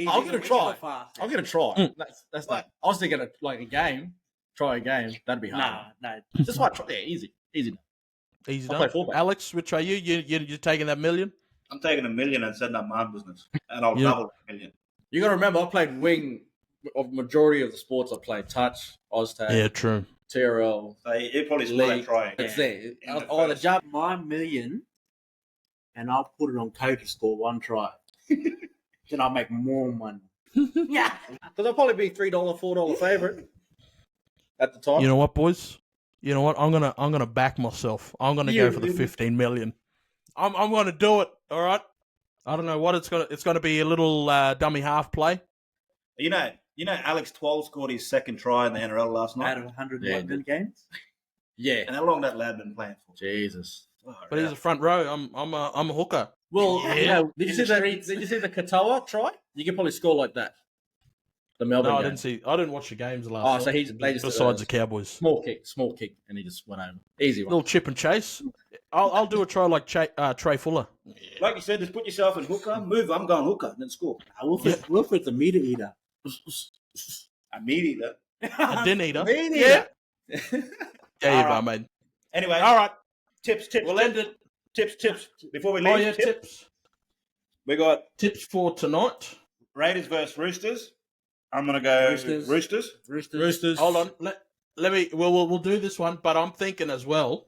I'll get a try. I'll get a try. That's that. I was thinking like a game. Try a game. That'd be hard. No. Just one try. Yeah, easy. Easy done. Alex, which are you? You're taking that million? I'm taking $1 million and setting up my own business. And I'll double that $1 million. You got to remember, I played wing of majority of the sports I played. Touch, Oztag. Yeah, true. TRL. So he'll probably score that League. try. That's Yeah. it. In the Oh, the first. jump. My million, and I'll put it on Codee to score one try. Then I'll make more money. Yeah. Because I'll probably be $3, $4 favorite at the time. You know what, boys? You know what? I'm gonna back myself. I'm gonna go for the 15 million. I'm gonna do it. All right. I don't know what it's gonna be a little dummy half play. You know, Alex Twal scored his second try in the NRL last Out night. of 100 Yeah, games. Yeah. And how long that lad been playing for? Jesus. Oh, But he's a front row. I'm a hooker. Well, Yeah. you know, did you In see the that? streets. Did you see the Katoa try? You can probably score like that. The Melbourne No, I game. didn't watch the games last Oh, night. so they just Besides the Cowboys. small kick, and he just went over. Easy one. Little chip and chase. I'll do a try like Trey Fuller. Like you said, just put yourself in hooker, move. I'm going hooker, then score. Wilfred's a meter eater. Immediately. A din eater. Me neither. Yeah. There you All go, right. mate. Anyway, All right. tips. We'll end it. Tips. Before we leave, Oh yeah, tips. we got Tips for tonight. Raiders versus Roosters. I'm gonna go Roosters. Roosters. Hold on. Let me. We'll do this one, but I'm thinking as well.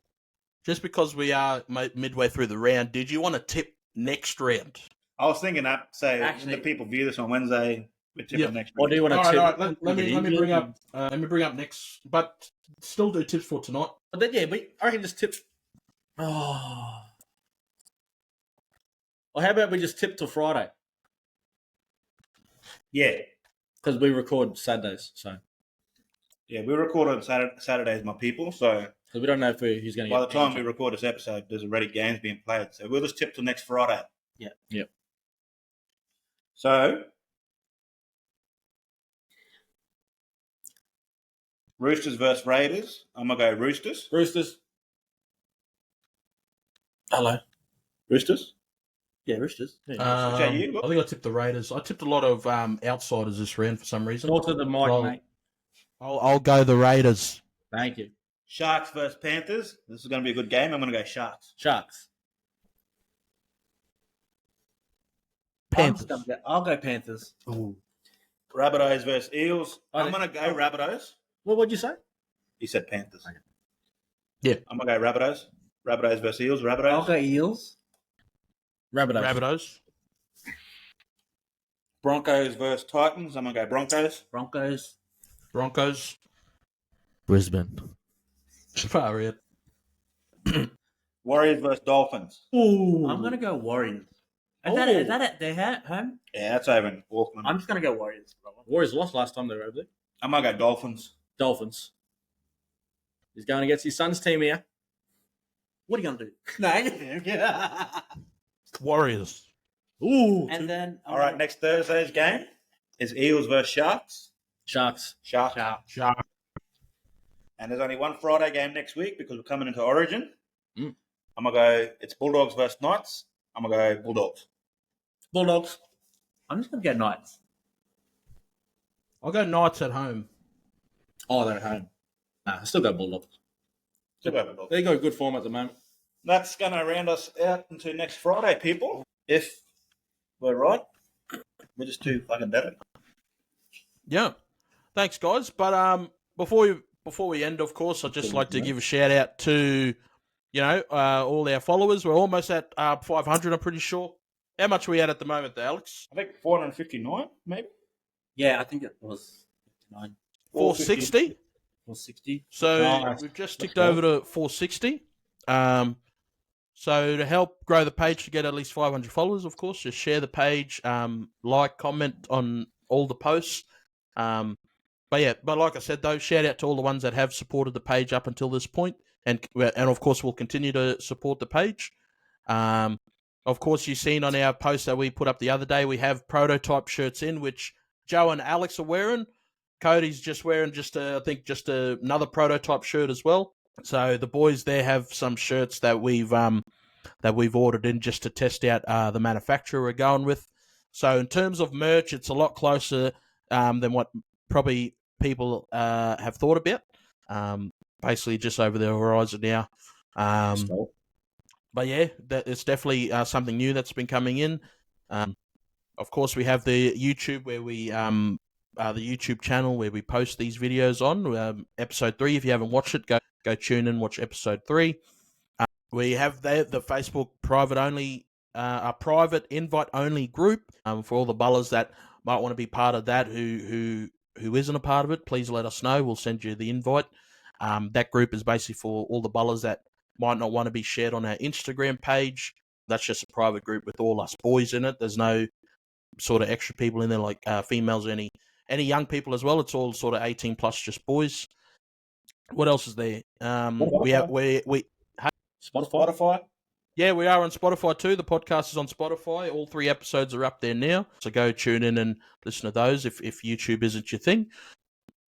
Just because we are midway through the round, did you want to tip next round? I was thinking that. Say, Actually- when the people view this on Wednesday, we tip Yeah. the next. Or do you want All to right, tip? all right. Let me bring up. Let me bring up next, but still do tips for tonight. But then, yeah, but I can just tip. Oh. Or how about we just tip till Friday? Yeah, Because we record Saturdays, so we record on Saturdays, my people. So because we don't know if he's going to by get. the time we record this episode, there's already games being played. So we'll just tip till next Friday. Yeah. Yep. So Roosters versus Raiders. I'm gonna go Roosters. Roosters. Hello. Roosters. Yeah, Roosters. Yeah. that you? I think I tipped the Raiders. I tipped a lot of outsiders this round for some reason. Talk to the mic, Well, mate. I'll go the Raiders. Thank you. Sharks versus Panthers. This is gonna be a good game. I'm gonna go Sharks. Sharks. Panthers. I'll go Panthers. Rabbitohs versus Eels. I I'm think- gonna go Rabbitohs. What'd you say? He said Panthers. Okay. Yeah. I'm gonna go Rabbitohs. Rabbitohs versus Eels. I'll Rabbitohs. go Eels. Rabbitohs. Rabbitohs. Broncos versus Titans. I'm gonna go Broncos. Broncos. Broncos. Brisbane. Far out. Warriors versus Dolphins. Ooh. I'm gonna go Warriors. Is Oh. that at their home? Yeah, that's over in Auckland. I'm just gonna go Warriors, brother. Warriors lost last time they were over there. I'm gonna go Dolphins. Dolphins. He's going against his son's team here. What are you gonna do? No. Warriors. Ooh. And then All right, next Thursday's game is Eels versus Sharks. Sharks. Sharks. Shark. And there's only one Friday game next week because we're coming into Origin. Mm. I'm gonna go. It's Bulldogs versus Knights. I'm gonna go Bulldogs. Bulldogs. I'm just gonna go Knights. I'll go Knights at home. Oh, they're at home. Nah, I still go Bulldogs. Still go Bulldogs. They got good form at the moment. That's gonna round us out into next Friday, people. If we're right, we're just too fucking better. Yeah. Thanks, guys. But before we end, of course, I'd just like to give a shout out to, all our followers. We're almost at 500, I'm pretty sure. How much are we at the moment, there, Alex? I think 459, maybe. Yeah, I think it was 59 460. or 60. So Nice. we've just Let's ticked over to 460. So to help grow the page to get at least 500 followers, of course, just share the page, like, comment on all the posts. But like I said, though, shout out to all the ones that have supported the page up until this point, and of course we'll continue to support the page. Of course, you've seen on our post that we put up the other day, we have prototype shirts in, which Joe and Alex are wearing. Cody's just wearing just another prototype shirt as well. So the boys there have some shirts that we've ordered in just to test out the manufacturer we're going with. So in terms of merch, it's a lot closer than what probably people have thought about. Basically, just over the horizon now. But yeah, it's definitely something new that's been coming in. Of course, we have the YouTube where we the YouTube channel where we post these videos on. Episode 3, if you haven't watched it, go tune in, watch episode 3. We have the Facebook a private invite only group for all the bullers that might want to be part of that. Who isn't a part of it, please let us know. We'll send you the invite. That group is basically for all the bullers that might not want to be shared on our Instagram page. That's just a private group with all us boys in it. There's no sort of extra people in there like females or any young people as well. It's all sort of 18 plus, just boys. What else is there? We Spotify. Yeah, we are on Spotify too. The podcast is on Spotify. All 3 episodes are up there now. So go tune in and listen to those if YouTube isn't your thing.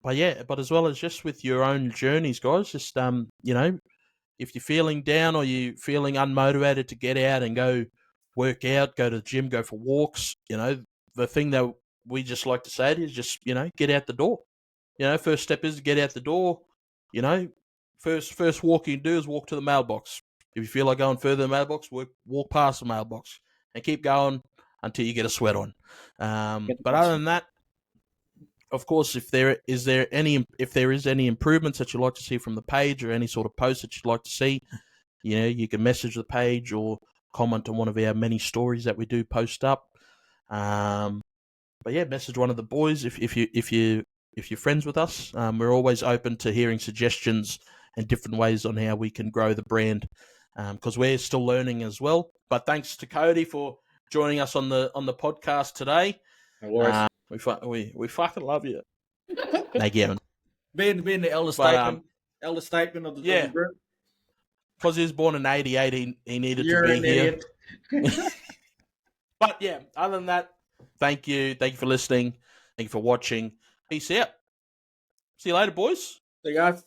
But as well as just with your own journeys, guys, just if you're feeling down or you're feeling unmotivated to get out and go work out, go to the gym, go for walks, the thing that we just like to say is just, get out the door. First step is to get out the door. First walk you can do is walk to the mailbox. If you feel like going further than the mailbox, walk past the mailbox and keep going until you get a sweat on. But other than that, of course, if there is any improvements that you'd like to see from the page or any sort of post that you'd like to see, you can message the page or comment on one of our many stories that we do post up. But yeah, message one of the boys if you're friends with us. We're always open to hearing suggestions and different ways on how we can grow the brand, because we're still learning as well. But thanks to Codee for joining us on the podcast today. No worries. We fucking love you. Thank you. Being the elder statesman of the group. Because he was born in 88, he needed to be here. But yeah, other than that, thank you for listening. Thank you for watching. Peace out. See you later, boys. See you guys.